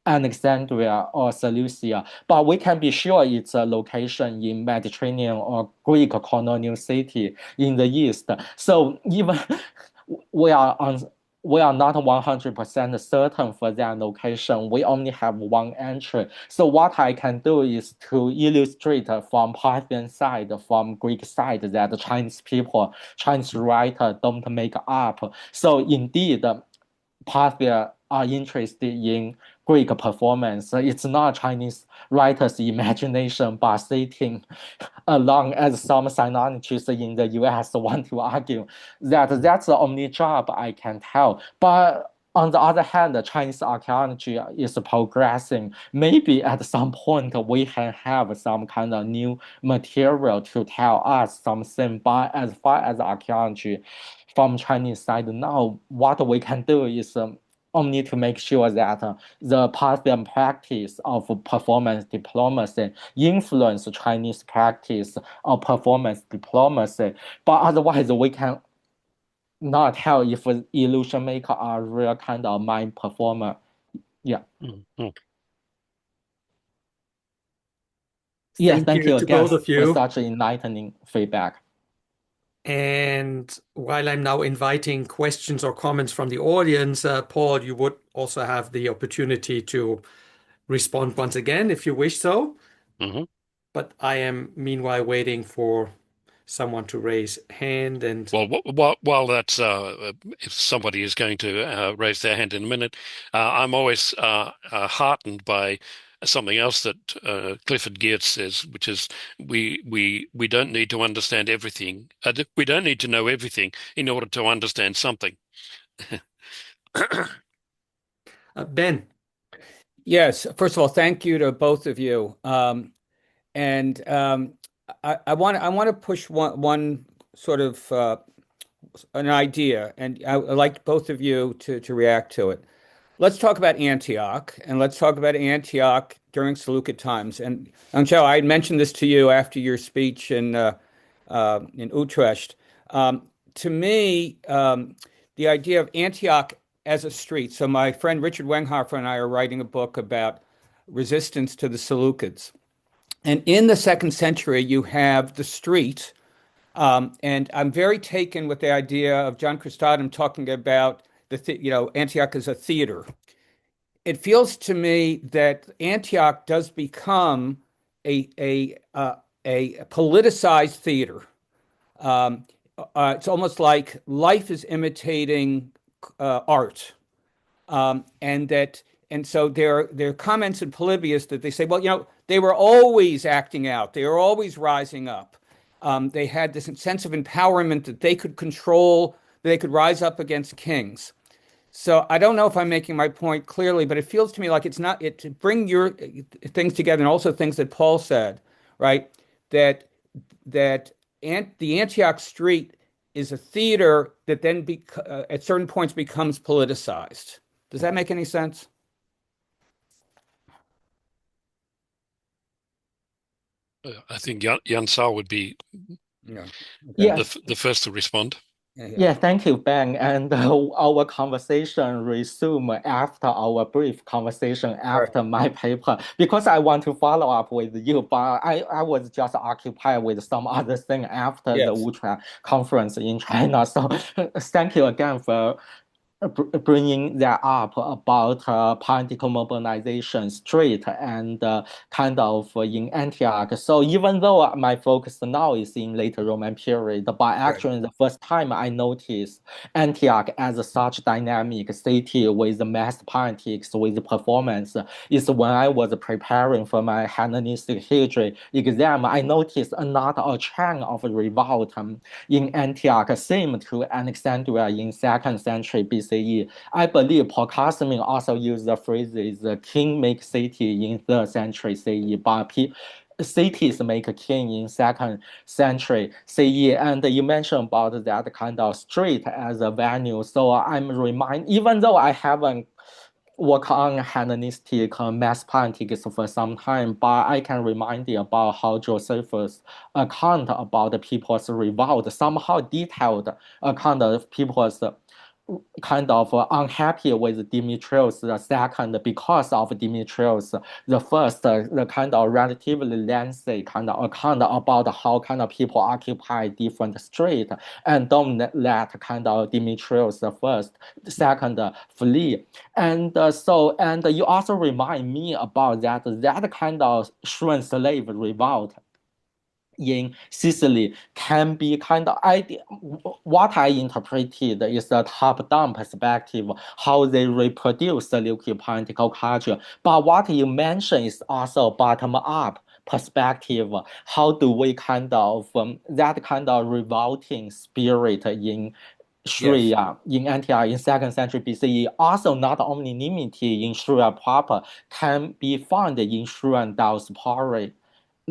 Alexandria or Seleucia, but we can be sure it's a location in Mediterranean or Greek colonial city in the east. So even we are on we are not 100% certain for that location. We only have one entry. So what I can do is to illustrate from Parthian side, from Greek side, that Chinese people, Chinese writer don't make up. So indeed, Parthia are interested in Greek performance. It's not Chinese writers' imagination, but sitting along as some sinologists in the US want to argue that that's the only job I can tell. But on the other hand, the Chinese archaeology is progressing. Maybe at some point we can have some kind of new material to tell us something. But as far as archaeology from Chinese side now, what we can do is only to make sure that the Parthian practice of performance diplomacy influence Chinese practice of performance diplomacy. But otherwise, we can not tell if illusion maker are real kind of mind performer. Yeah. mm, mm. Yes, Thank thank you you to again both of for you. such enlightening feedback. And while I'm now inviting questions or comments from the audience, Paul, you would also have the opportunity to respond once again if you wish so. Mhm. But I am meanwhile waiting for someone to raise hand. And Well, while that's if somebody is going to raise their hand in a minute, I'm always heartened by something else that Clifford Geertz says, which is we don't need to understand everything. We don't need to know everything in order to understand something. Ben. Yes. First of all, thank you to both of you. And I want to push one sort of an idea, and I'd like both of you to react to it. Let's talk about Antioch, and let's talk about Antioch during Seleukid times. And Yanxiao, I had mentioned this to you after your speech in Utrecht. To me, the idea of Antioch as a street. So my friend Richard Wenghofer and I are writing a book about resistance to the Seleucids. And in the second century, you have the street. And I'm very taken with the idea of John Chrysostom talking about Antioch as a theater. It feels to me that Antioch does become a politicized theater. It's almost like life is imitating art, and so there are comments in Polybius that they say, well, they were always acting out, they were always rising up. They had this sense of empowerment that they could control, they could rise up against kings. So I don't know if I'm making my point clearly, but it feels to me like it's not to bring your things together, and also things that Paul said, right? That the Antioch street is a theater that then at certain points becomes politicized. Does that make any sense? I think Yanxiao would be Yeah. Okay. Yes. the first to respond. Yeah, thank you, Ben. And our conversation resume after our brief conversation after my paper, because I want to follow up with you, but I was just occupied with some other thing after the Yes. Ultra conference in China. So thank you again for bringing that up about political mobilization street and kind of in Antioch. So even though my focus now is in later Roman period, but actually the first time I noticed Antioch as such dynamic city with mass politics, with performance, is when I was preparing for my Hellenistic history exam. I noticed another trend of revolt in Antioch, same to Alexandria in 2nd century BCE. I believe Paul Cosmin also used the phrases "king make city" in 3rd century CE, but cities make a king in 2nd century CE. And you mentioned about that kind of street as a venue. So I'm reminded, even though I haven't work on Hellenistic mass politics for some time, but I can remind you about how Josephus' account about the people's revolt, somehow detailed account of people's kind of unhappy with Demetrius the second because of Demetrius the first, the kind of relatively lengthy kind of account about how kind of people occupy different street and don't let kind of Demetrius the first, second flee. And and you also remind me about that kind of shrine slave revolt in Sicily can be kind of what I interpreted is a top-down perspective, how they reproduce the Seleukid political culture. But what you mentioned is also bottom-up perspective. How do we kind of that kind of revolting spirit in Syria, in Antioch in 2nd century BCE, also not only limited in Syria proper, can be found in Syrian diaspora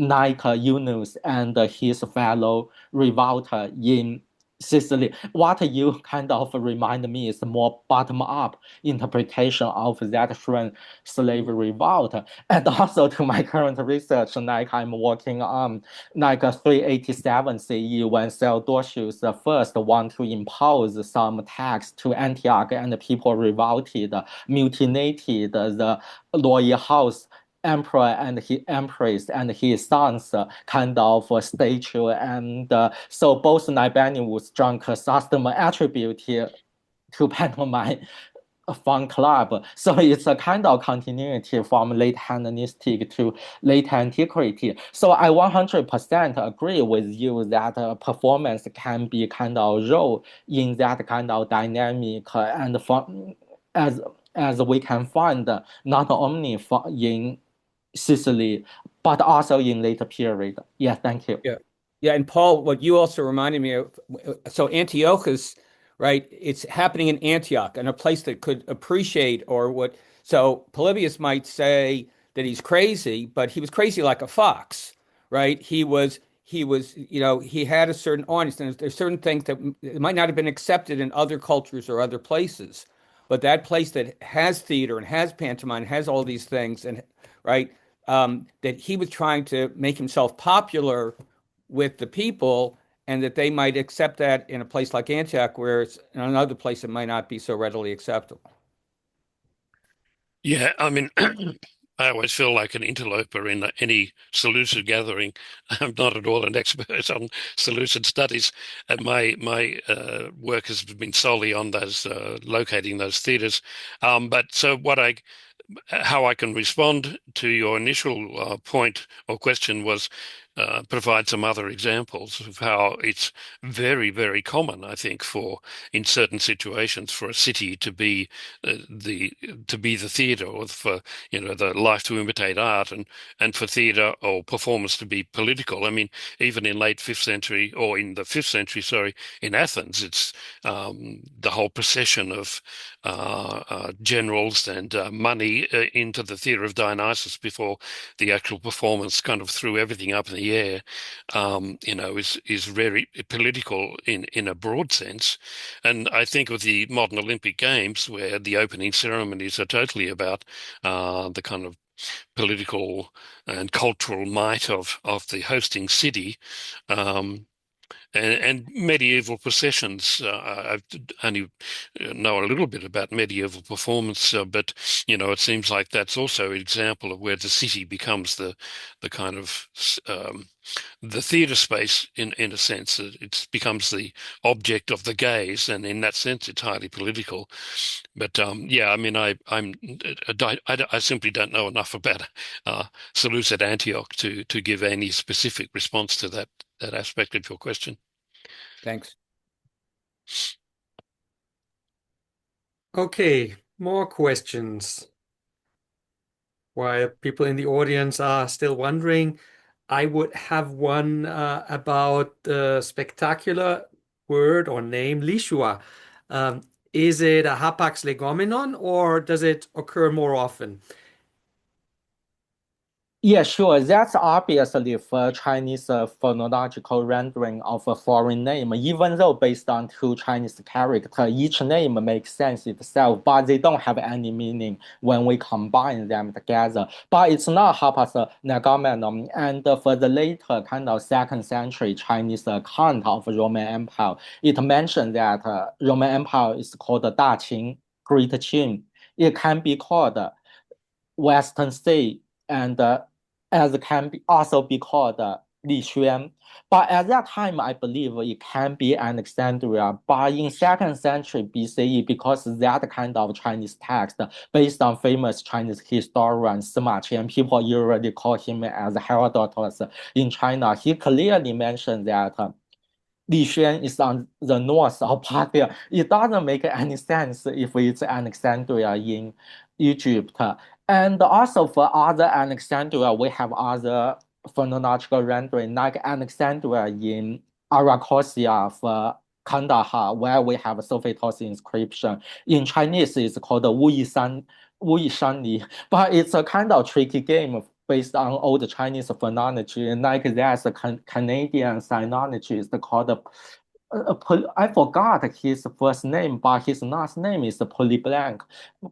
like Yunus and his fellow revolter in Sicily. What you kind of remind me is more bottom-up interpretation of that Syrian slave revolt. And also to my current research, like I'm working on like 387 CE when Theodosius the first want to impose some tax to Antioch and the people revolted, mutilated the royal house emperor and his empress and his sons kind of statue. And so both Libanius, John Chrysostom attribute to pantomime fun club. So it's a kind of continuity from late Hellenistic to late antiquity. So I 100% agree with you that performance can be kind of role in that kind of dynamic and from as as we can find not only in Sicily but also in later period. Yeah, thank you. Yeah. Yeah. And Paul, what you also reminded me of, so Antiochus, right? It's happening in Antioch, and a place that could appreciate or what. So Polybius might say that he's crazy, but he was crazy like a fox, right? He had a certain audience, and there's certain things that might not have been accepted in other cultures or other places. But that place that has theater and has pantomime, has all these things, and right, that he was trying to make himself popular with the people, and that they might accept that in a place like Antioch, where it's in another place it might not be so readily acceptable. Yeah, I mean, I always feel like an interloper in any Seleucid gathering. I'm not at all an expert on Seleucid studies, and my work has been solely on those locating those theatres. But so how I can respond to your initial point or question was provide some other examples of how it's very, very common, I think, for in certain situations for a city to be the theatre, or for the life to imitate art, and for theatre or performance to be political. I mean, even in late fifth century, or in the fifth century, sorry, in Athens, it's the whole procession of generals and money into the theatre of Dionysus before the actual performance kind of threw everything up in the air, is very political in a broad sense. And I think of the modern Olympic Games, where the opening ceremonies are totally about the kind of political and cultural might of the hosting city. And medieval processions. I only know a little bit about medieval performance, but it seems like that's also an example of where the city becomes the kind of the theatre space in a sense. It becomes the object of the gaze, and in that sense, it's highly political. But yeah, I mean, I simply don't know enough about Seleucid Antioch to give any specific response to that aspect of your question. Thanks. Okay, more questions. While people in the audience are still wondering, I would have one about the spectacular word or name Lishua. Is it a hapax legomenon, or does it occur more often? Yeah, sure. That's obviously for Chinese phonological rendering of a foreign name, even though based on two Chinese characters, each name makes sense itself, but they don't have any meaning when we combine them together. But it's not Hapas Negamenon. And for the later kind of second century Chinese account of Roman Empire, it mentioned that Roman Empire is called Da Qing, Great Qing. It can be called Western Sea, and as can also be called Li Xuan. But at that time, I believe it can be Alexandria. But in second century BCE, because that kind of Chinese text, based on famous Chinese historian Sima Qian, people usually call him as Herodotus in China. He clearly mentioned that Li Xuan is on the north of Parthia. It doesn't make any sense if it's Alexandria in Egypt. And also for other Alexandria, we have other phonological rendering, like Alexandria in Arachosia for Kandahar, where we have Sophocles inscription. In Chinese, it's called Wu Yi Shan Li, but it's a kind of tricky game based on old Chinese phonology. Like there's a Canadian sinology is called I forgot his first name, but his last name is Polyblank.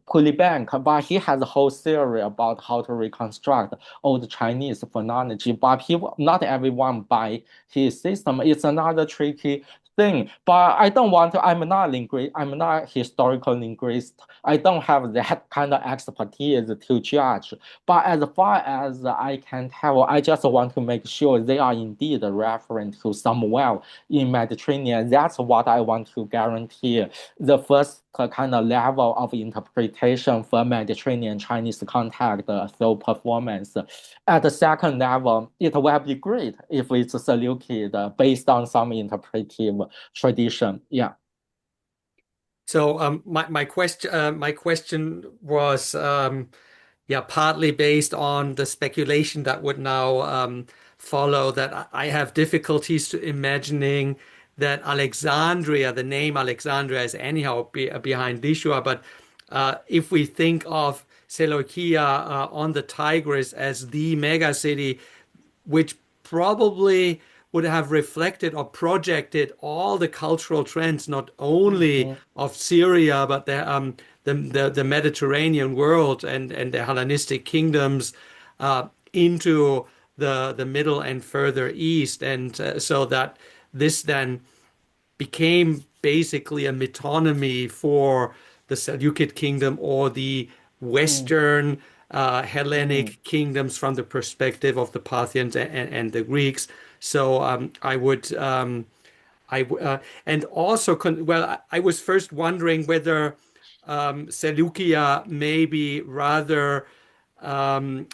Polyblank, but he has a whole theory about how to reconstruct old Chinese phonology. But people, not everyone buy his system. It's another tricky thing. But I don't want to. I'm not linguist. I'm not historical linguist. I don't have that kind of expertise to judge. But as far as I can tell, I just want to make sure they are indeed referring to some well in Mediterranean. That's what I want to guarantee. The first kind of level of interpretation for Mediterranean Chinese contact through performance. At the second level, it will be great if it's Seleukid based on some interpretive tradition. Yeah. So my question was yeah, partly based on the speculation that would now follow, that I have difficulties to imagining that Alexandria, the name Alexandria, is anyhow behind Lishua. But if we think of Seleucia on the Tigris as the mega city, which probably would have reflected or projected all the cultural trends, not only of Syria, but the Mediterranean world and the Hellenistic kingdoms into the Middle and further east. And so that this then became basically a metonymy for the Seleukid kingdom or the Western Hellenic kingdoms from the perspective of the Parthians and the Greeks. So and also, well, I was first wondering whether Seleucia may be rather an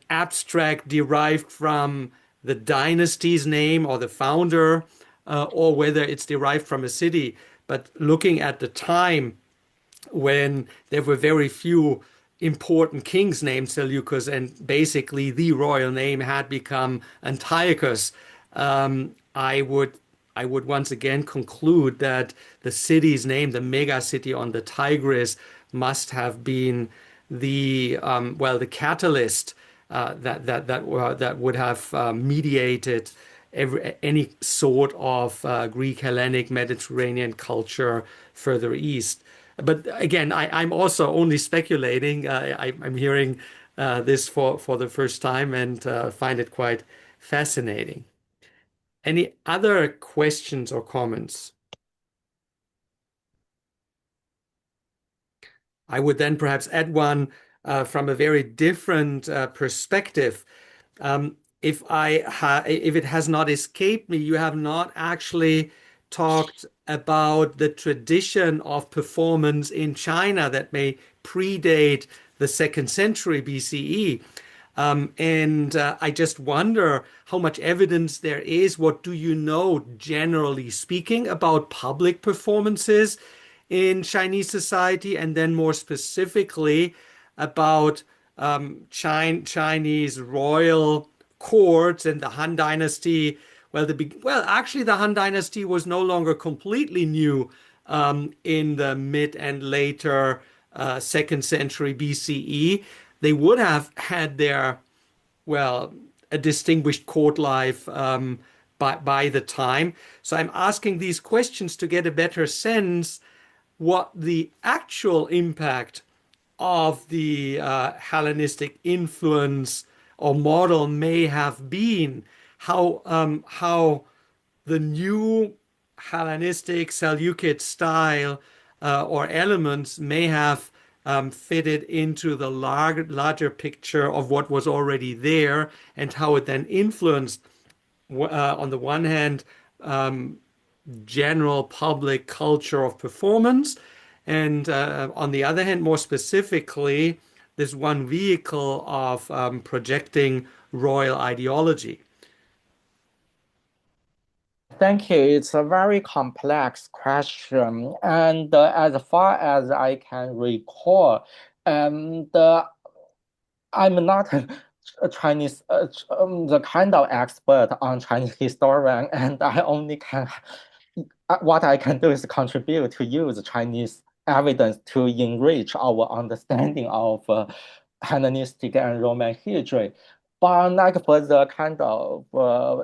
abstract derived from the dynasty's name or the founder, or whether it's derived from a city. But looking at the time when there were very few important kings named Seleucus, and basically the royal name had become Antiochus, I would once again conclude that the city's name, the mega city on the Tigris, must have been the the catalyst that would have mediated any sort of Greek Hellenic Mediterranean culture further east. But again, I'm also only speculating. I'm hearing this for the first time and find it quite fascinating. Any other questions or comments? I would then perhaps add one from a very different perspective. If it has not escaped me, you have not actually talked about the tradition of performance in China that may predate the 2nd century BCE. And I just wonder how much evidence there is. What do you know, generally speaking, about public performances in Chinese society, and then more specifically about Chinese royal courts and the Han Dynasty? Actually, the Han Dynasty was no longer completely new in the mid and later 2nd century BCE. They would have had their, a distinguished court life by the time. So I'm asking these questions to get a better sense what the actual impact of the Hellenistic influence or model may have been, how the new Hellenistic Seleukid style or elements may have fitted into the larger picture of what was already there, and how it then influenced, on the one hand, general public culture of performance, and on the other hand, more specifically, this one vehicle of projecting royal ideology. Thank you. It's a very complex question. And as far as I can recall, I'm not a Chinese, the kind of expert on Chinese historian, and I only can, what I can do is contribute to use Chinese evidence to enrich our understanding of Hellenistic and Roman history. But like for the kind of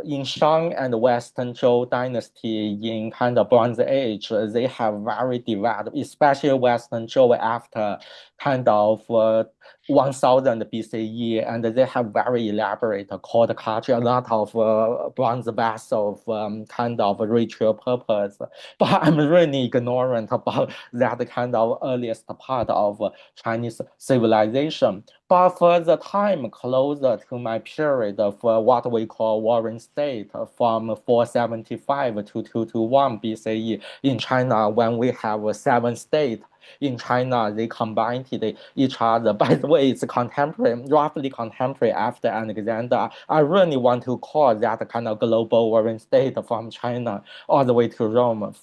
in Shang and Western Zhou dynasty in kind of Bronze Age, they have very developed, especially Western Zhou after kind of 1000 BCE, and they have very elaborate court culture, a lot of bronze vessels, kind of ritual purpose. But I'm really ignorant about that kind of earliest part of Chinese civilization. But for the time closer to my period of what we call Warring State, from 475 to 221 BCE in China, when we have seven states in China, they combined each other. By the way, it's contemporary, roughly contemporary after Alexander. I really want to call that kind of global warring state from China all the way to Rome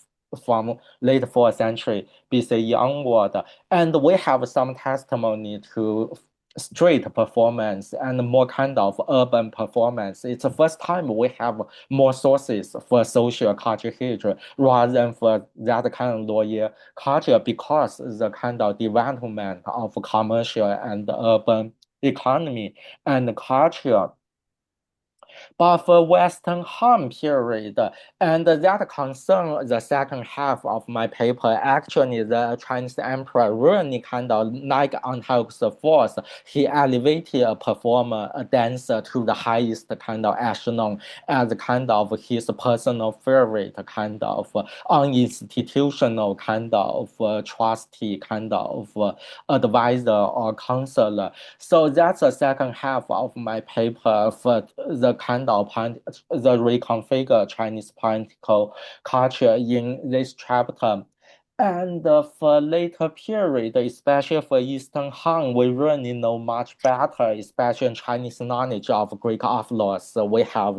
from late 4th century BCE onward. And we have some testimony to street performance and more kind of urban performance. It's the first time we have more sources for social culture history rather than for that kind of lawyer culture, because the kind of development of commercial and urban economy and culture. But for Western Han period, and that concern the second half of my paper, actually the Chinese emperor really kind of like Antiochus IV, he elevated a performer, a dancer to the highest kind of echelon as kind of his personal favorite, kind of uninstitutional, kind of trustee, kind of advisor or counselor. So that's the second half of my paper for the kind of the reconfigure Chinese political culture in this chapter. And for later period, especially for Eastern Han, we really know much better, especially in Chinese knowledge of Greek authors. We have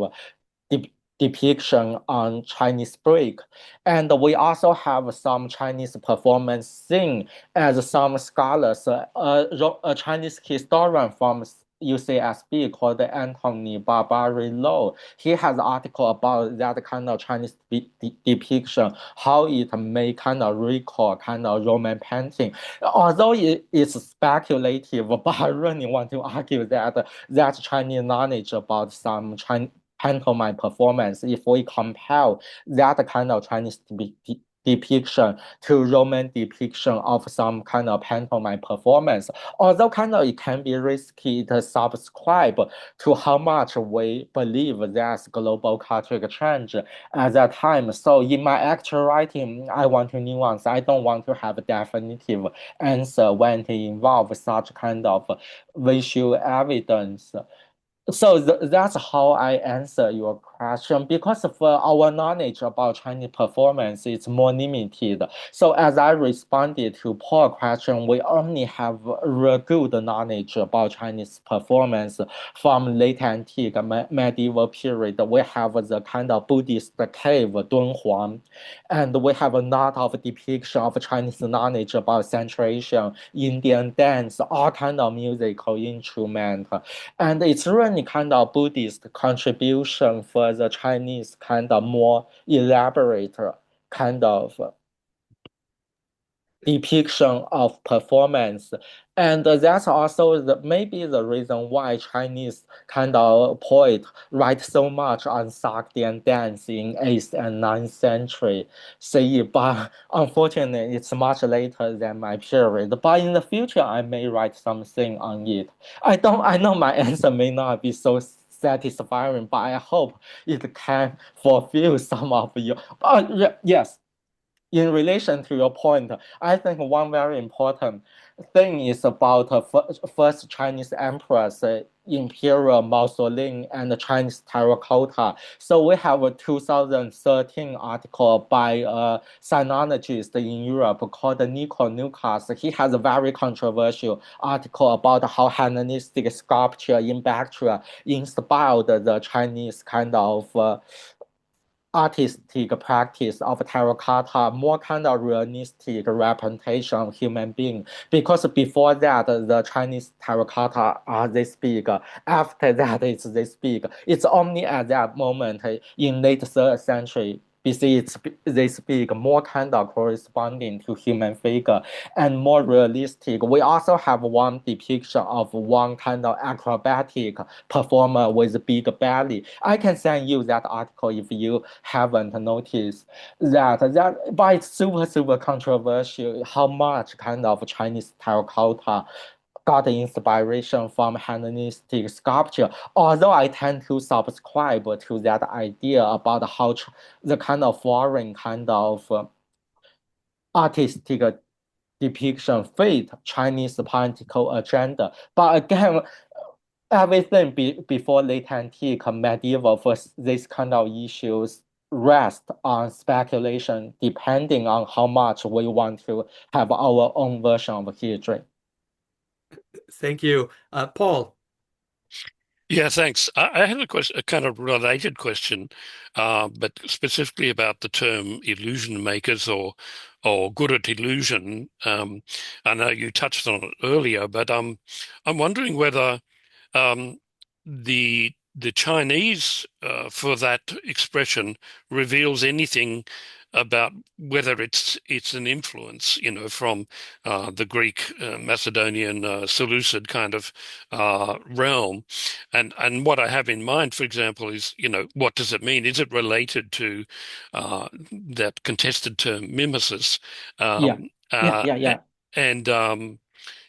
depiction on Chinese brick. And we also have some Chinese performance scene, as some scholars, a Chinese historian from UCSB called Anthony Barbary Low. He has an article about that kind of Chinese depiction, how it may kind of recall kind of Roman painting. Although it is speculative, but I really want to argue that that's Chinese knowledge about some Chinese pantomime performance, if we compare that kind of Chinese depiction to Roman depiction of some kind of pantomime performance, although kind of it can be risky to subscribe to how much we believe there's global cultural change at that time. So in my actual writing, I want to nuance. I don't want to have a definitive answer when it involves such kind of visual evidence. So that's how I answer your question, because for our knowledge about Chinese performance, it's more limited. So as I responded to Paul's question, we only have real good knowledge about Chinese performance from late antique medieval period. We have the kind of Buddhist cave Dunhuang, and we have a lot of depiction of Chinese knowledge about Central Asian, Indian dance, all kind of musical instrument. And it's really kind of Buddhist contribution for the Chinese kind of more elaborate kind of depiction of performance. And that's also maybe the reason why Chinese kind of poet write so much on Sakdian dance in 8th and 9th century CE. But unfortunately, it's much later than my period. But in the future, I may write something on it. I know my answer may not be so satisfying, but I hope it can fulfill some of your. Yes, in relation to your point, I think one very important thing is about first Chinese emperors, imperial mausoleum and Chinese terracotta. So we have a 2013 article by a sinologist in Europe called Nico Nukas. He has a very controversial article about how Hellenistic sculpture in Bactria inspired the Chinese kind of artistic practice of terracotta, more kind of realistic representation of human being. Because before that, the Chinese terracotta are this big. After that, it's this big. It's only at that moment in late 3rd century they speak more kind of corresponding to human figure and more realistic. We also have one depiction of one kind of acrobatic performer with big belly. I can send you that article if you haven't noticed but it's super controversial how much kind of Chinese terracotta got inspiration from Hellenistic sculpture. Although I tend to subscribe to that idea about how the kind of foreign kind of artistic depiction fit Chinese political agenda. But again, everything before late antique, medieval, for this kind of issues rest on speculation, depending on how much we want to have our own version of history. Thank you. Paul. Yeah, thanks. I had a question, a kind of related question, but specifically about the term illusion makers or good at illusion. I know you touched on it earlier, but I'm wondering whether um, the Chinese for that expression reveals anything about whether it's an influence, from the Greek, Macedonian, Seleucid kind of realm, and what I have in mind, for example, is what does it mean? Is it related to that contested term mimesis? Yeah. Yeah. And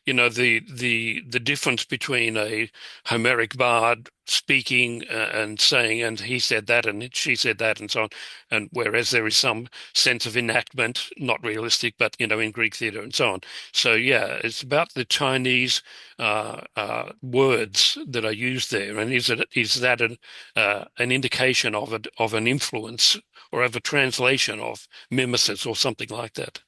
the difference between a Homeric bard speaking and saying, and he said that and she said that and so on, and whereas there is some sense of enactment, not realistic, but in Greek theater and so on. So yeah, it's about the Chinese words that are used there, and is that an indication of an influence or of a translation of mimesis or something like that?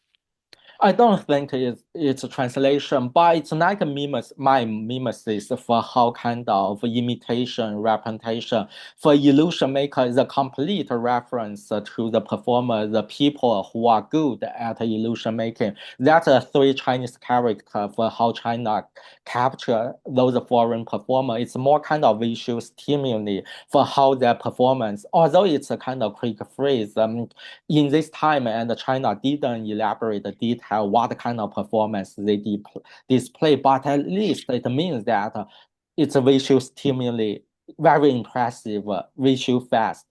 I don't think it's a translation, but it's like a mimesis for how kind of imitation, representation. For illusion maker is a complete reference to the performer, the people who are good at illusion making. That's a three Chinese character for how China capture those foreign performers. It's more kind of visual stimuli for how their performance, although it's a kind of quick phrase, in this time and China didn't elaborate the detail what kind of performance they display, but at least it means that it's a visual stimuli, very impressive, visual faced.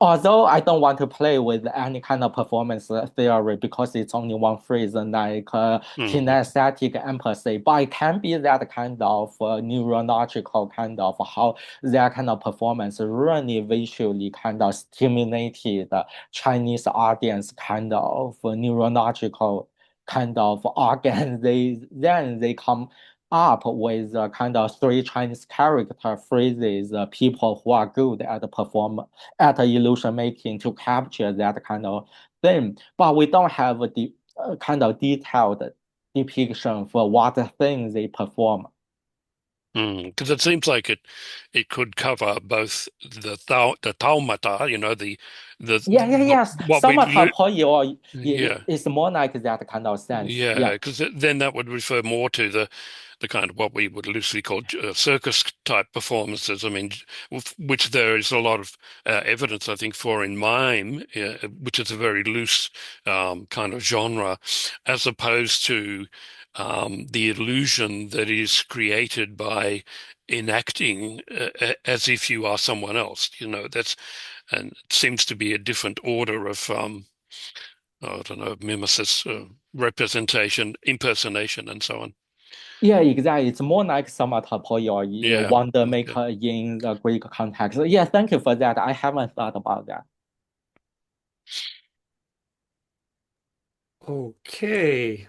Although I don't want to play with any kind of performance theory because it's only one phrase like kinesthetic empathy, but it can be that kind of neurological kind of how that kind of performance really visually kind of stimulated the Chinese audience kind of neurological kind of organ. They come up with kind of three Chinese character phrases, people who are good at illusion making to capture that kind of thing. But we don't have the kind of detailed depiction for what things they perform. Because it seems like it could cover both the taumata, Yes. what we Samatha Poyo yeah. is more like that kind of sense. Yeah, because then that would refer more to the kind of what we would loosely call circus type performances. I mean, which there is a lot of evidence, I think, for in mime, which is a very loose kind of genre, as opposed to the illusion that is created by enacting as if you are someone else. And it seems to be a different order of I don't know, mimesis, representation, impersonation, and so on. Yeah, exactly. It's more like Samatha Poyo, Yeah. wonder Okay. maker in the Greek context. Yeah, thank you for that. I haven't thought about that. Okay.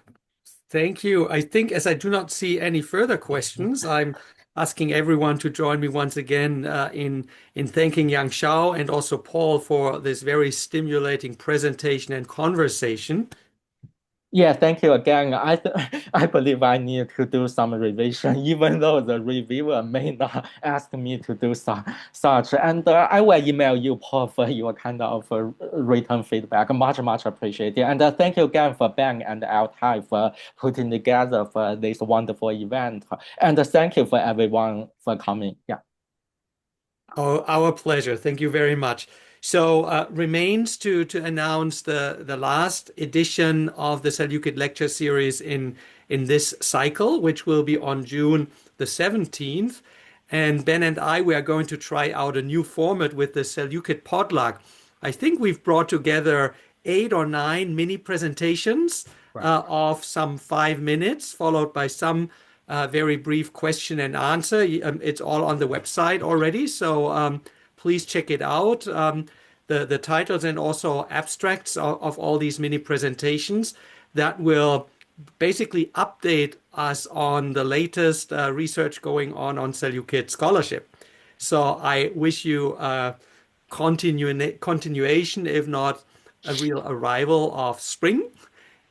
Thank you. I think as I do not see any further questions, I'm asking everyone to join me once again in thanking Yanxiao and also Paul for this very stimulating presentation and conversation. Yeah, thank you again. I believe I need to do some revision, even though the reviewer may not ask me to do such. And I will email you, Paul, for your kind of written feedback. Much appreciated. And thank you again for Ben and LTI for putting together for this wonderful event. And thank you for everyone for coming. Yeah. Oh, our pleasure. Thank you very much. So remains to announce the last edition of the Seleukid lecture series in this cycle, which will be on June the 17th. And Ben and I, we are going to try out a new format with the Seleukid potluck. I think we've brought together 8 or 9 mini presentations Right. of some 5 minutes, followed by some very brief question and answer. It's all on the website already, so please check it out. The titles and also abstracts of all these mini presentations that will basically update us on the latest research going on Seleukid scholarship. So I wish you a continuation, if not a real arrival of spring.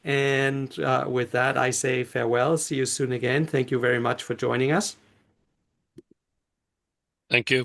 And with that, I say farewell. See you soon again. Thank you very much for joining us. Thank you.